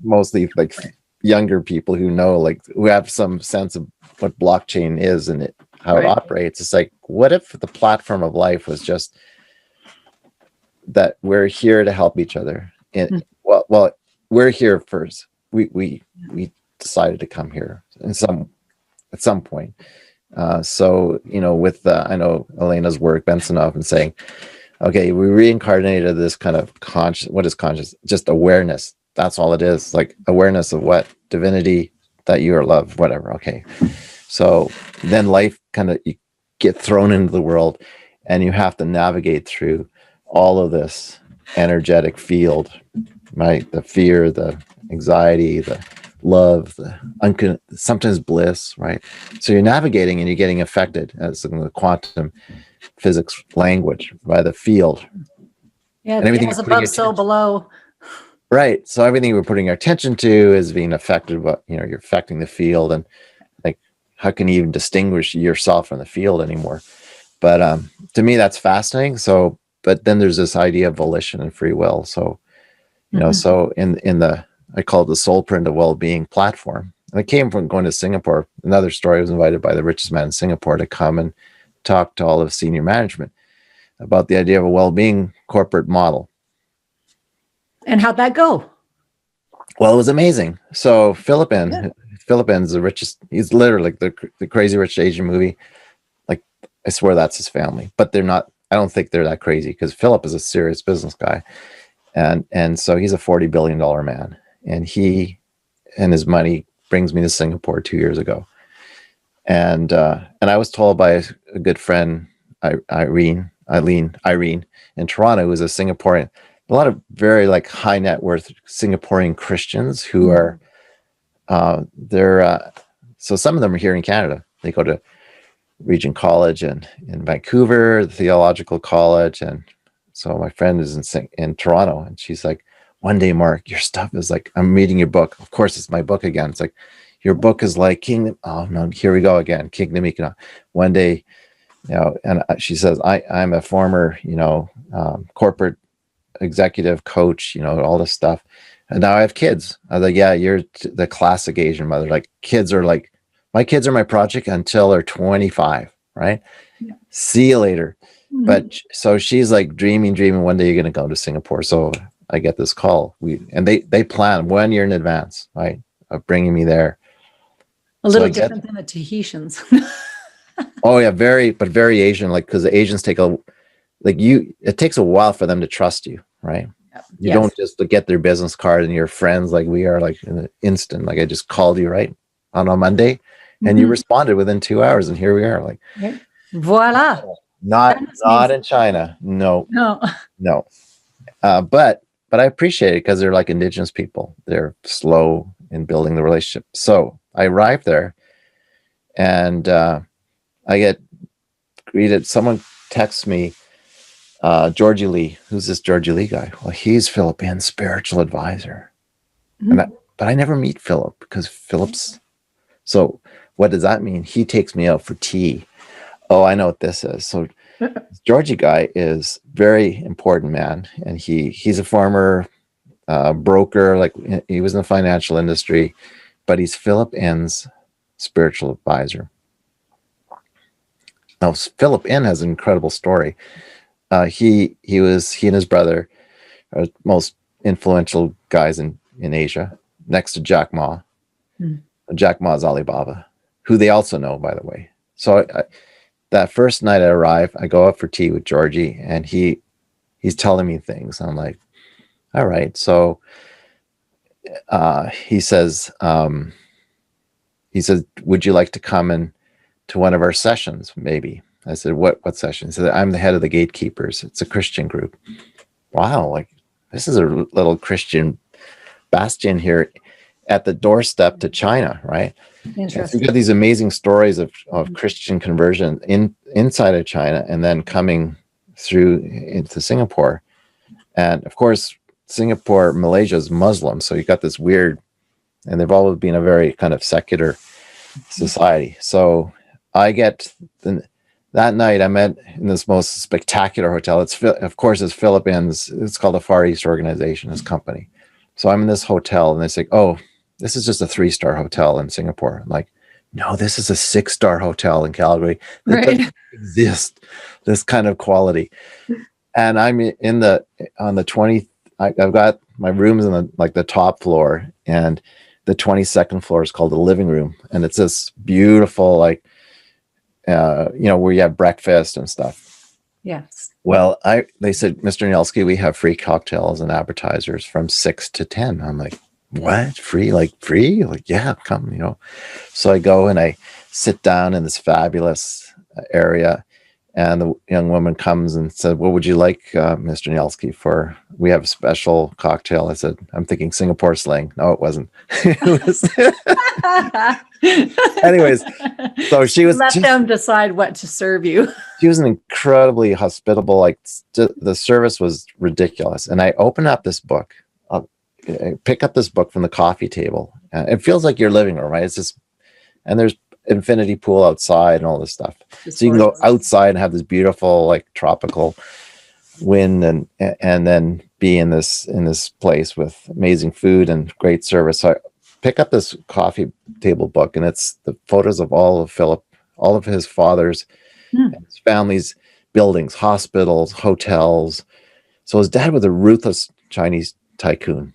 mostly like younger people who know, like, who have some sense of what blockchain is and how it operates. It's like, what if the platform of life was just that we're here to help each other? Well, we're here first. We decided to come here at some point. So with I know Elena's work, Bensonov, and saying, okay, we reincarnated this kind of what is conscious? Just awareness. That's all it is. Like awareness of what? Divinity, that you are love, whatever. Okay. So then life you get thrown into the world, and you have to navigate through all of this energetic field, right? The fear, the anxiety, the love, the sometimes bliss, right? So you're navigating and you're getting affected, as in the quantum physics language, by the field.
Yeah,
and
the
everything
as
we're putting
above, so
attention,
below.
right. So everything we're putting our attention to is being affected. What you're affecting the field, and like, how can you even distinguish yourself from the field anymore? But to me, that's fascinating. So, but then there's this idea of volition and free will. So, so in the, I call it the soul print of well-being platform. And it came from going to Singapore. Another story, I was invited by the richest man in Singapore to come and talk to all of senior management about the idea of a well-being corporate model.
And how'd that go?
Well, it was amazing. So Philippines, the richest, he's literally like the Crazy Rich Asian movie. Like, I swear that's his family, but they're not, I don't think they're that crazy, because Philip is a serious business guy. And so he's a $40 billion man, and he and his money brings me to Singapore 2 years ago. And I was told by a good friend, Irene in Toronto, who is a Singaporean, a lot of very like high net worth Singaporean Christians who are, so some of them are here in Canada. They go to Regent College in Vancouver, the Theological College. And so my friend is in Toronto, and she's like, one day, Mark, your stuff is like, I'm reading your book. Of course, it's my book again. It's like, your book is like Kingdom. Oh no, here we go again. Kingdom Economics. One day, and she says, I'm a former, corporate executive coach, all this stuff. And now I have kids. I was like, yeah, you're the classic Asian mother. Like, kids are like, my kids are my project until they're 25, right? Yeah. See you later. Mm-hmm. But so she's like dreaming, one day you're going to go to Singapore. So I get this call. They plan 1 year in advance, right, of bringing me there.
A little different than the Tahitians.
Oh yeah, very Asian. Like, because the Asians it takes a while for them to trust you, right? Yep. You don't just get their business card and you're friends like we are, like in an instant. Like, I just called you right on a Monday, and you responded within 2 hours, and here we are. Like,
voila.
Not in China. No. But I appreciate it, because they're like indigenous people. They're slow in building the relationship. So I arrived there, and I get greeted. Someone texts me, Georgie Lee. Who's this Georgie Lee guy? Well, he's Philippine spiritual advisor. But I never meet Philip, because Philip's. So what does that mean? He takes me out for tea. Oh, I know what this is. So Georgie guy is very important man, and he's a former broker. Like, he was in the financial industry, but he's Philip N's spiritual advisor. Now, Philip N has an incredible story. He and his brother are the most influential guys in Asia, next to Jack Ma. Jack Ma is Alibaba, who they also know, by the way. So that first night I arrive, I go out for tea with Georgie, and he's telling me things. I'm like, all right. So he says, would you like to come in to one of our sessions? Maybe. I said, what session? He said, I'm the head of the Gatekeepers. It's a Christian group. Wow. Like, this is a little Christian bastion here at the doorstep to China, right? Interesting. We've got these amazing stories of Christian conversion inside of China, and then coming through into Singapore. And of course, Singapore, Malaysia is Muslim. So you got this weird, and they've always been a very kind of secular society. So I get, that night I met in this most spectacular hotel. It's Philippines. It's called the Far East Organization, this company. So I'm in this hotel, and they say, oh, this is just a 3-star hotel in Singapore. I'm like, no, this is a 6-star hotel in Calgary. That doesn't exist, this kind of quality. And I'm on the 20th, I've got my rooms in the top floor, and the 22nd floor is called the living room. And it's this beautiful, like, where you have breakfast and stuff.
Yes.
Well, they said, Mr. Anielski, we have free cocktails and appetizers from 6 to 10. I'm like, what? Free? Like, free? Like, yeah, come, So I go and I sit down in this fabulous area, And the young woman comes and said, "What would you like, Mr. Anielski, for? We have a special cocktail." I said, "I'm thinking Singapore slang." No, it wasn't. It was anyways, so she was
Let them decide what to serve you.
She was an incredibly hospitable, like the service was ridiculous. And I open up this book, I pick up this book from the coffee table. It feels like your living room, right? It's just, and there's infinity pool outside and all this stuff. So you can go outside and have this beautiful, like tropical wind, and then be in this place with amazing food and great service. So I pick up this coffee table book, and it's the photos of all of Philip, all of his father's and his family's buildings, hospitals, hotels. So his dad was a ruthless Chinese tycoon.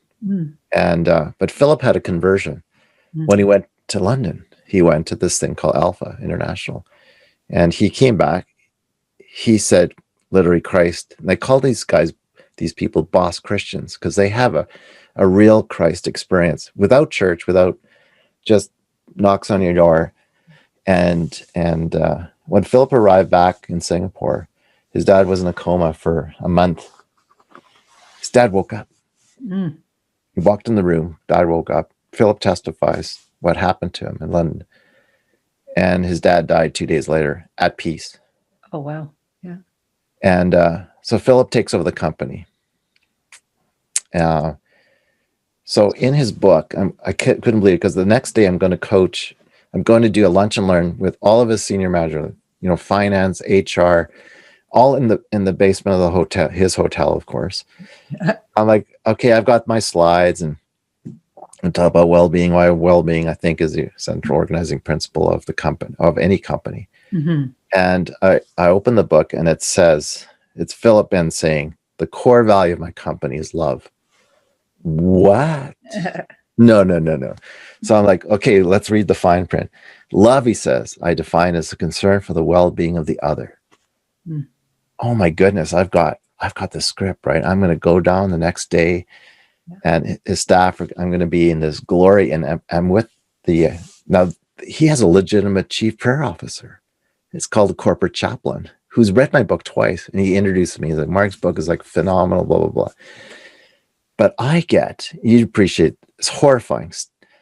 And but Philip had a conversion. When he went to London, he went to this thing called Alpha International, and he came back. He said, literally, Christ. And they call these people boss Christians, because they have a real Christ experience without church, without just knocks on your door. And when Philip arrived back in Singapore, his dad was in a coma for a month. His dad woke up. He walked in the room. Dad woke up. Philip testifies what happened to him in London. And his dad died 2 days later at peace.
Oh, wow. Yeah.
And so Philip takes over the company. So in his book, I couldn't believe it, because the next day I'm going to do a lunch and learn with all of his senior managers, finance, HR, all in the basement of the hotel, his hotel, of course. I'm like, okay, I've got my slides and talk about well-being. Why well-being, I think, is the central organizing principle of the company, of any company. And I open the book, and it says, it's Philip Ben saying, the core value of my company is love. What? No. So I'm like, okay, let's read the fine print. Love, he says, I define as a concern for the well-being of the other. Oh my goodness, I've got the script, right? I'm going to go down the next day, and his staff, I'm going to be in this glory, and I'm with now he has a legitimate chief prayer officer. It's called a corporate chaplain, who's read my book twice, and he introduced me. He's like, Mark's book is like phenomenal, blah, blah, blah. But you'd appreciate, it's horrifying.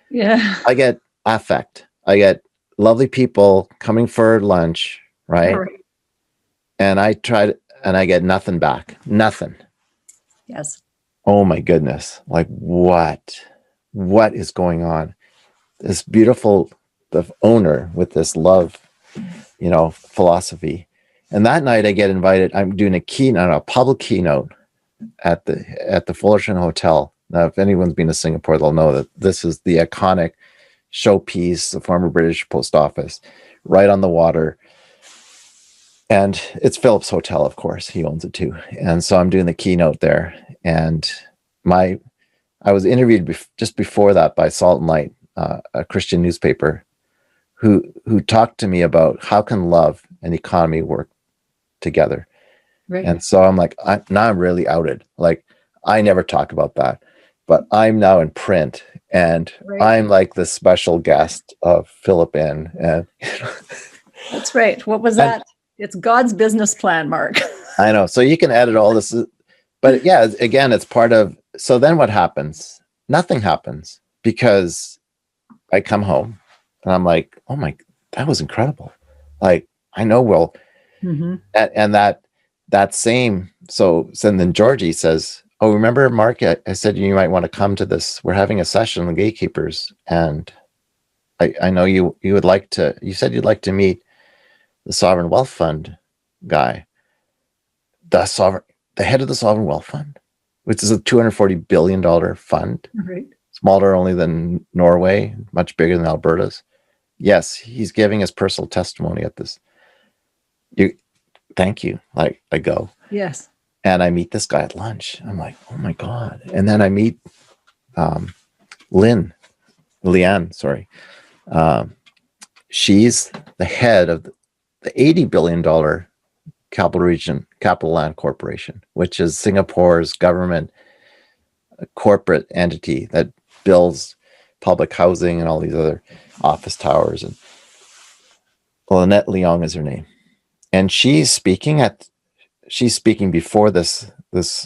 Yeah.
I get affect. I get lovely people coming for lunch, right? And I tried, and I get nothing back. Nothing.
Yes.
Oh my goodness. Like, what is going on? This beautiful, the owner with this love, philosophy. And that night I get invited. I'm doing a public keynote at the Fullerton Hotel. Now, if anyone's been to Singapore, they'll know that this is the iconic showpiece, the former British post office, right on the water. And it's Philip's hotel, of course. He owns it too. And so I'm doing the keynote there. And I was interviewed just before that by Salt and Light, a Christian newspaper, who talked to me about how can love and economy work together.
Right.
And so I'm like, now I'm really outed. Like, I never talk about that, but I'm now in print, and I'm like the special guest of Philip N. And
that's right. What was that? It's God's business plan, Mark.
I know. So you can edit all this, but yeah, again, it's part of. So then what happens? Nothing happens, because I come home and I'm like, oh my, that was incredible. Like, I know, well, and that same, so then Georgie says, oh, remember, Mark, I said you might want to come to this. We're having a session on gatekeepers. And I know you would like to, you said you'd like to meet the Sovereign Wealth Fund guy, the head of the Sovereign Wealth Fund, which is a $240 billion fund, smaller only than Norway, much bigger than Alberta's. Yes, he's giving his personal testimony at this. Thank you. Like, I go. Yes. And I meet this guy at lunch. I'm like, oh my God. And then I meet Leanne, sorry. She's the head of the $80 billion Capital Land Corporation, which is Singapore's government corporate entity that builds public housing and all these other office towers. And Lynette Leong is her name. And she's speaking before this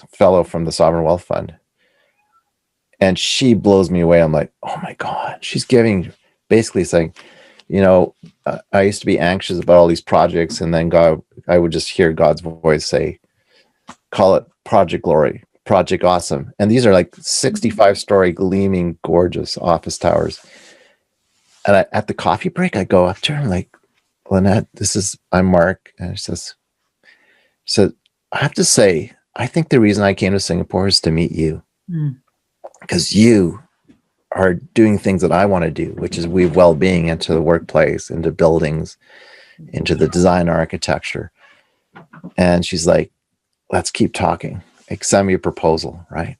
fellow from the Sovereign Wealth Fund. And she blows me away. I'm like, oh my God. She's basically saying, I used to be anxious about all these projects, and then I would just hear God's voice say, call it Project Glory, Project Awesome. And these are like 65-story, gleaming, gorgeous office towers. And at the coffee break, I go up to her, I'm like, Lynette, I'm Mark. And she said, I have to say, I think the reason I came to Singapore is to meet you. Because you are doing things that I want to do, which is weave well-being into the workplace, into buildings, into the design architecture. And she's like, let's keep talking. Like, send me a proposal, right?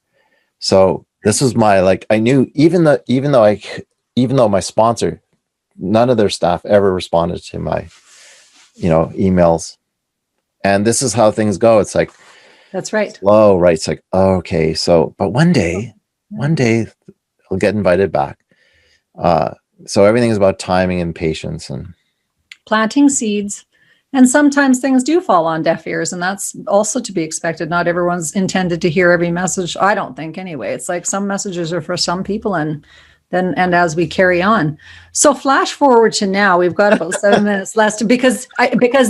So this was I knew, even though my sponsor, none of their staff ever responded to my, emails. And this is how things go. It's like,
that's right.
Slow, right? It's like, okay, but one day I'll get invited back. So everything is about timing and patience and
planting seeds. And sometimes things do fall on deaf ears, and that's also to be expected. Not everyone's intended to hear every message. I don't think, anyway. It's like some messages are for some people, and as we carry on. So flash forward to now, we've got about 7 minutes left, because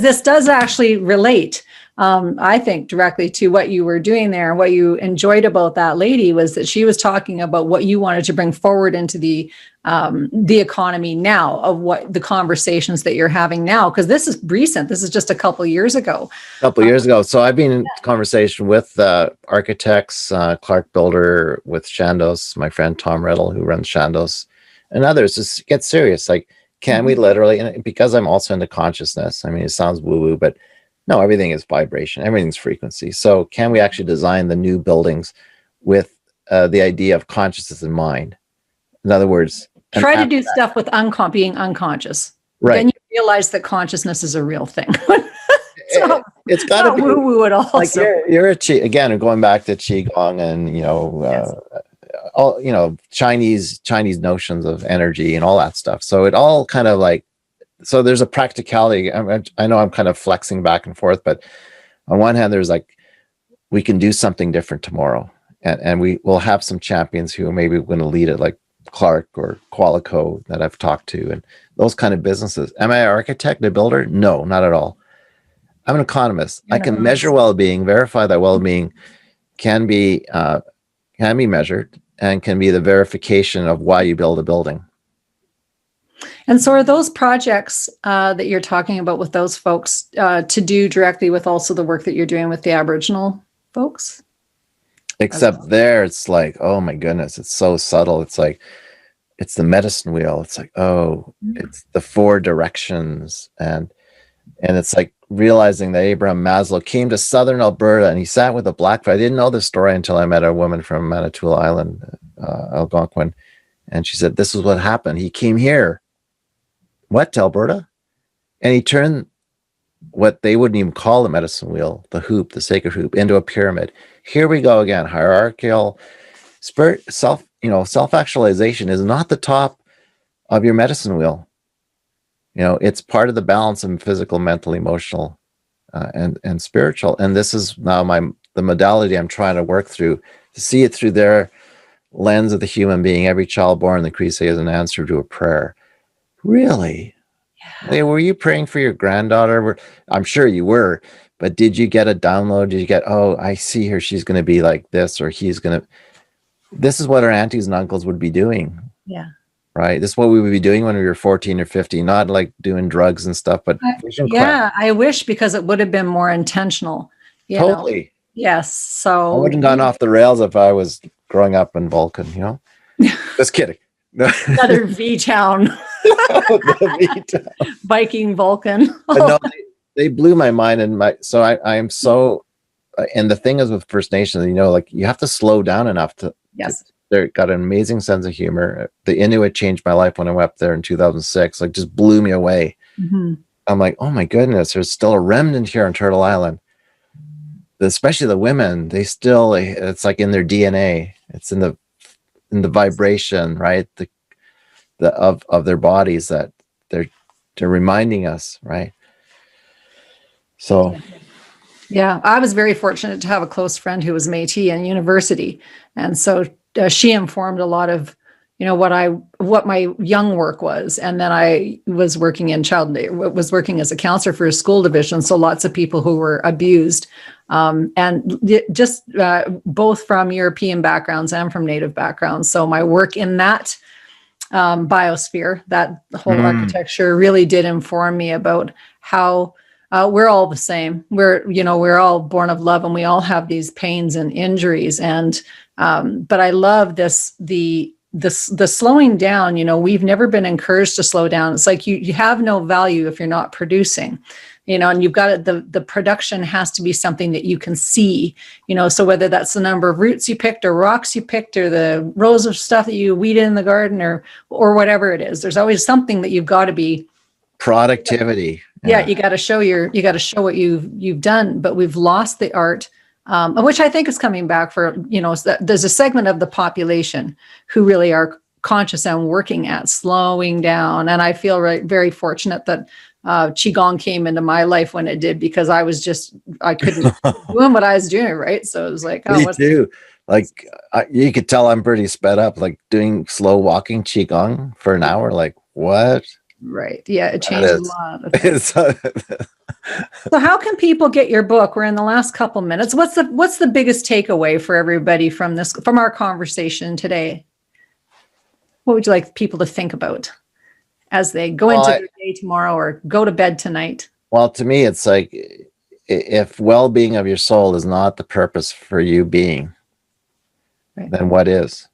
this does actually relate, I think, directly to what you were doing there. What you enjoyed about that lady was that she was talking about what you wanted to bring forward into the economy now, of what the conversations that you're having now, because this is recent. This is just a couple years ago.
So I've been in conversation with architects, Clark Builder, with Chandos, my friend Tom Riddle, who runs Chandos, and others. Just get serious. Like, can we literally, and because I'm also into consciousness, I mean, it sounds woo-woo, but no, everything is vibration, everything's frequency. So can we actually design the new buildings with the idea of consciousness in mind? In other words,
try to do stuff with being unconscious.
Right.
Then you realize that consciousness is a real thing. So
it's got to be
woo-woo at all.
Like, you're a again, going back to qigong and all Chinese notions of energy and all that stuff. So it all kind of so there's a practicality. I know I'm kind of flexing back and forth, but on one hand, there's we can do something different tomorrow, and we will have some champions who maybe going to lead it, like Clark or Qualico that I've talked to, and those kind of businesses. Am I an architect, a builder? No, not at all. I'm an economist. I can measure well-being, verify that well-being can be measured, and can be the verification of why you build a building.
And so are those projects that you're talking about with those folks to do directly with also the work that you're doing with the Aboriginal folks?
Except there, it's like, oh my goodness, it's so subtle. It's like, it's the medicine wheel. It's like, it's the 4 directions. And it's like realizing that Abraham Maslow came to southern Alberta and he sat with a Blackfoot. I didn't know this story until I met a woman from Manitoulin Island, Algonquin. And she said, this is what happened. He came here. What, to Alberta? And he turned what they wouldn't even call the medicine wheel, the hoop, the sacred hoop, into a pyramid. Here we go again. Hierarchical spirit, self-actualization is not the top of your medicine wheel. It's part of the balance of physical, mental, emotional, and spiritual. And this is now the modality I'm trying to work through, to see it through their lens of the human being. Every child born in the 𝑾𝒉𝒐 is an answer to a prayer. Really? Yeah. Hey, were you praying for your granddaughter? I'm sure you were, but did you get a download? Did you get, I see her, she's going to be like this, or he's going to, this is what our aunties and uncles would be doing.
Yeah.
Right. This is what we would be doing when we were 14 or 15, not like doing drugs and stuff, but
I wish, because it would have been more intentional.
Totally.
Yes. So
I wouldn't have gone off the rails if I was growing up in Vulcan, Just kidding.
Another V-town. Viking Vulcan.
But no, they blew my mind, and so I am so, and the thing is with First Nations, you have to slow down enough to.
Yes.
They got an amazing sense of humor. The Inuit changed my life when I went up there in 2006. Just blew me away. Mm-hmm. I'm like, oh my goodness, there's still a remnant here on Turtle Island. Especially the women, it's like in their DNA. It's in the vibration, right? Of their bodies that they're reminding us, right? So
Yeah, I was very fortunate to have a close friend who was Métis in university, and so she informed a lot of, what my young work was, and then I was working working as a counselor for a school division, so lots of people who were abused, and just both from European backgrounds and from Native backgrounds. So my work in that biosphere, that whole architecture, really did inform me about how. We're all the same. We're all born of love, and we all have these pains and injuries. And but I love the slowing down. We've never been encouraged to slow down. It's like you have no value if you're not producing. And you've got the production has to be something that you can see. So whether that's the number of roots you picked, or rocks you picked, or the rows of stuff that you weeded in the garden, or whatever it is, there's always something that you've got to be.
Productivity.
Yeah, you got to show what you've done, but we've lost the art, which I think is coming back for, there's a segment of the population who really are conscious and working at slowing down. And I feel very fortunate that Qigong came into my life when it did, because I couldn't doing what I was doing. Right. So it was like,
Me too. Like you could tell I'm pretty sped up, like doing slow walking Qigong for an hour. Like what?
Right. Yeah, it changed a lot of things.
So
how can people get your book? We're in the last couple minutes. What's the biggest takeaway for everybody from our conversation today? What would you like people to think about as they go into their day tomorrow or go to bed tonight?
Well, to me, it's like, if well-being of your soul is not the purpose for you being, right, then what is?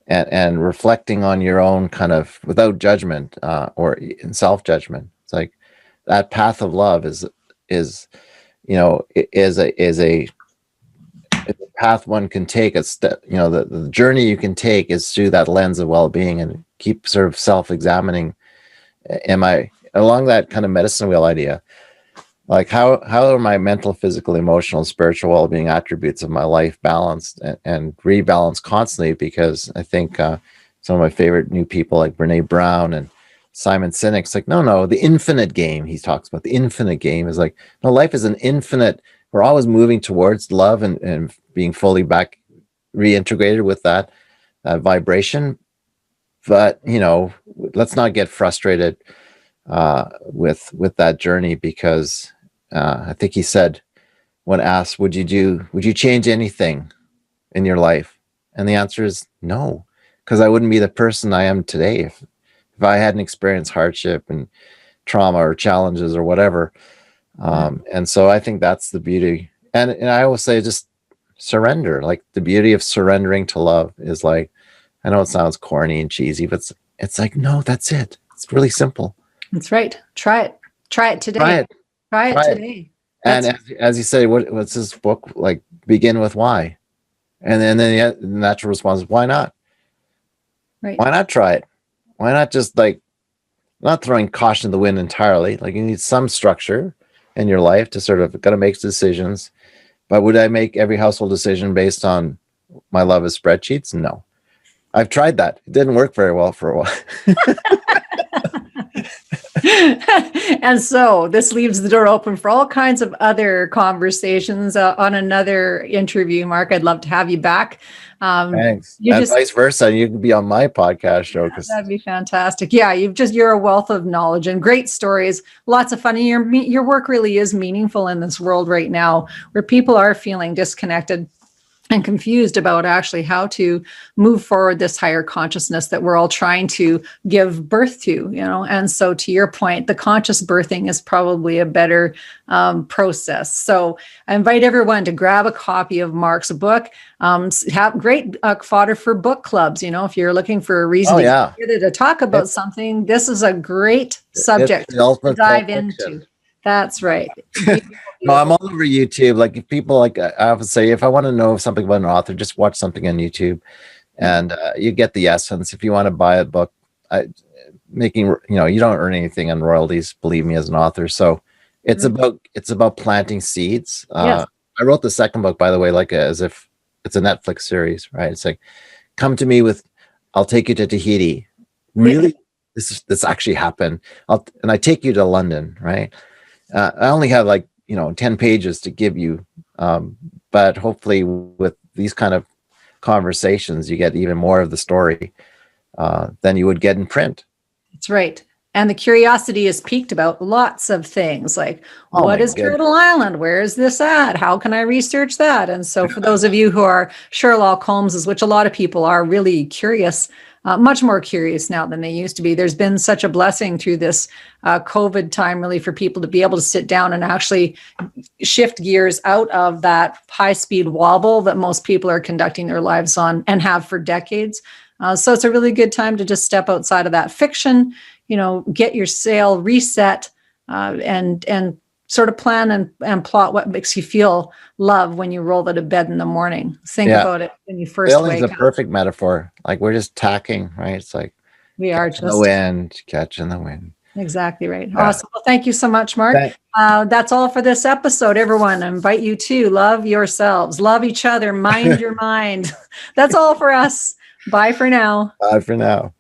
And reflecting on your own kind of, without judgment or in self-judgment. It's like that path of love is a path one can take. It's the journey you can take is through that lens of well-being, and keep sort of self-examining. Am I along that kind of medicine wheel idea? Like how are my mental, physical, emotional, spiritual well-being attributes of my life balanced and rebalanced constantly? Because I think some of my favorite new people like Brene Brown and Simon Sinek's like, no, the infinite game. He talks about the infinite game is like, no, life is an infinite. We're always moving towards love and being fully back reintegrated with that vibration. But let's not get frustrated with that journey, because I think he said, when asked, would you change anything in your life? And the answer is no, because I wouldn't be the person I am today if I hadn't experienced hardship and trauma or challenges or whatever. And so I think that's the beauty. And I always say, just surrender. Like the beauty of surrendering to love is like, I know it sounds corny and cheesy, but it's like, no, that's it. It's really simple.
That's right. Try it today. Try it today.
And as you say, what's this book like? Begin with why, and then the natural response is why not?
Right.
Why not try it? Why not just like, not throwing caution to the wind entirely? Like you need some structure in your life to sort of got to make decisions. But would I make every household decision based on my love of spreadsheets? No. I've tried that. It didn't work very well for a while.
And so this leaves the door open for all kinds of other conversations on another interview. Mark, I'd love to have you back.
Thanks. And vice versa. You can be on my podcast show.
That'd be fantastic. Yeah, you're a wealth of knowledge and great stories. Lots of fun. And your work really is meaningful in this world right now, where people are feeling disconnected and confused about actually how to move forward this higher consciousness that we're all trying to give birth to, And so to your point, the conscious birthing is probably a better process. So I invite everyone to grab a copy of Mark's book. Have great fodder for book clubs. If you're looking for a reason to talk about something, this is a great subject to dive into. That's right.
No, I'm all over YouTube. Like if people I often say, if I want to know something about an author, just watch something on YouTube, and you get the essence. If you want to buy a book, you don't earn anything on royalties. Believe me, as an author. So it's about planting seeds.
Yes.
I wrote the second book, by the way, as if it's a Netflix series, right? It's like, come to me I'll take you to Tahiti. Really? This actually happened. And I take you to London, right? I only have like, 10 pages to give you. But hopefully with these kind of conversations, you get even more of the story than you would get in print.
That's right. And the curiosity is piqued about lots of things like, what is Turtle Island? Where is this at? How can I research that? And so for those of you who are Sherlock Holmeses, which a lot of people are really curious, much more curious now than they used to be. There's been such a blessing through this COVID time, really, for people to be able to sit down and actually shift gears out of that high-speed wobble that most people are conducting their lives on and have for decades. So it's a really good time to just step outside of that fiction, get your sail reset, and sort of plan and plot what makes you feel love when you roll out of bed in the morning. Think about it when you first wake up.
Sailing's a perfect metaphor. Like we're just tacking, right? It's like
we are just
the wind, catching the wind.
Exactly right. Awesome. Well, thank you so much, Mark. That's all for this episode. Everyone, I invite you to love yourselves, love each other, mind your mind. That's all for us. Bye for now.
Bye for now.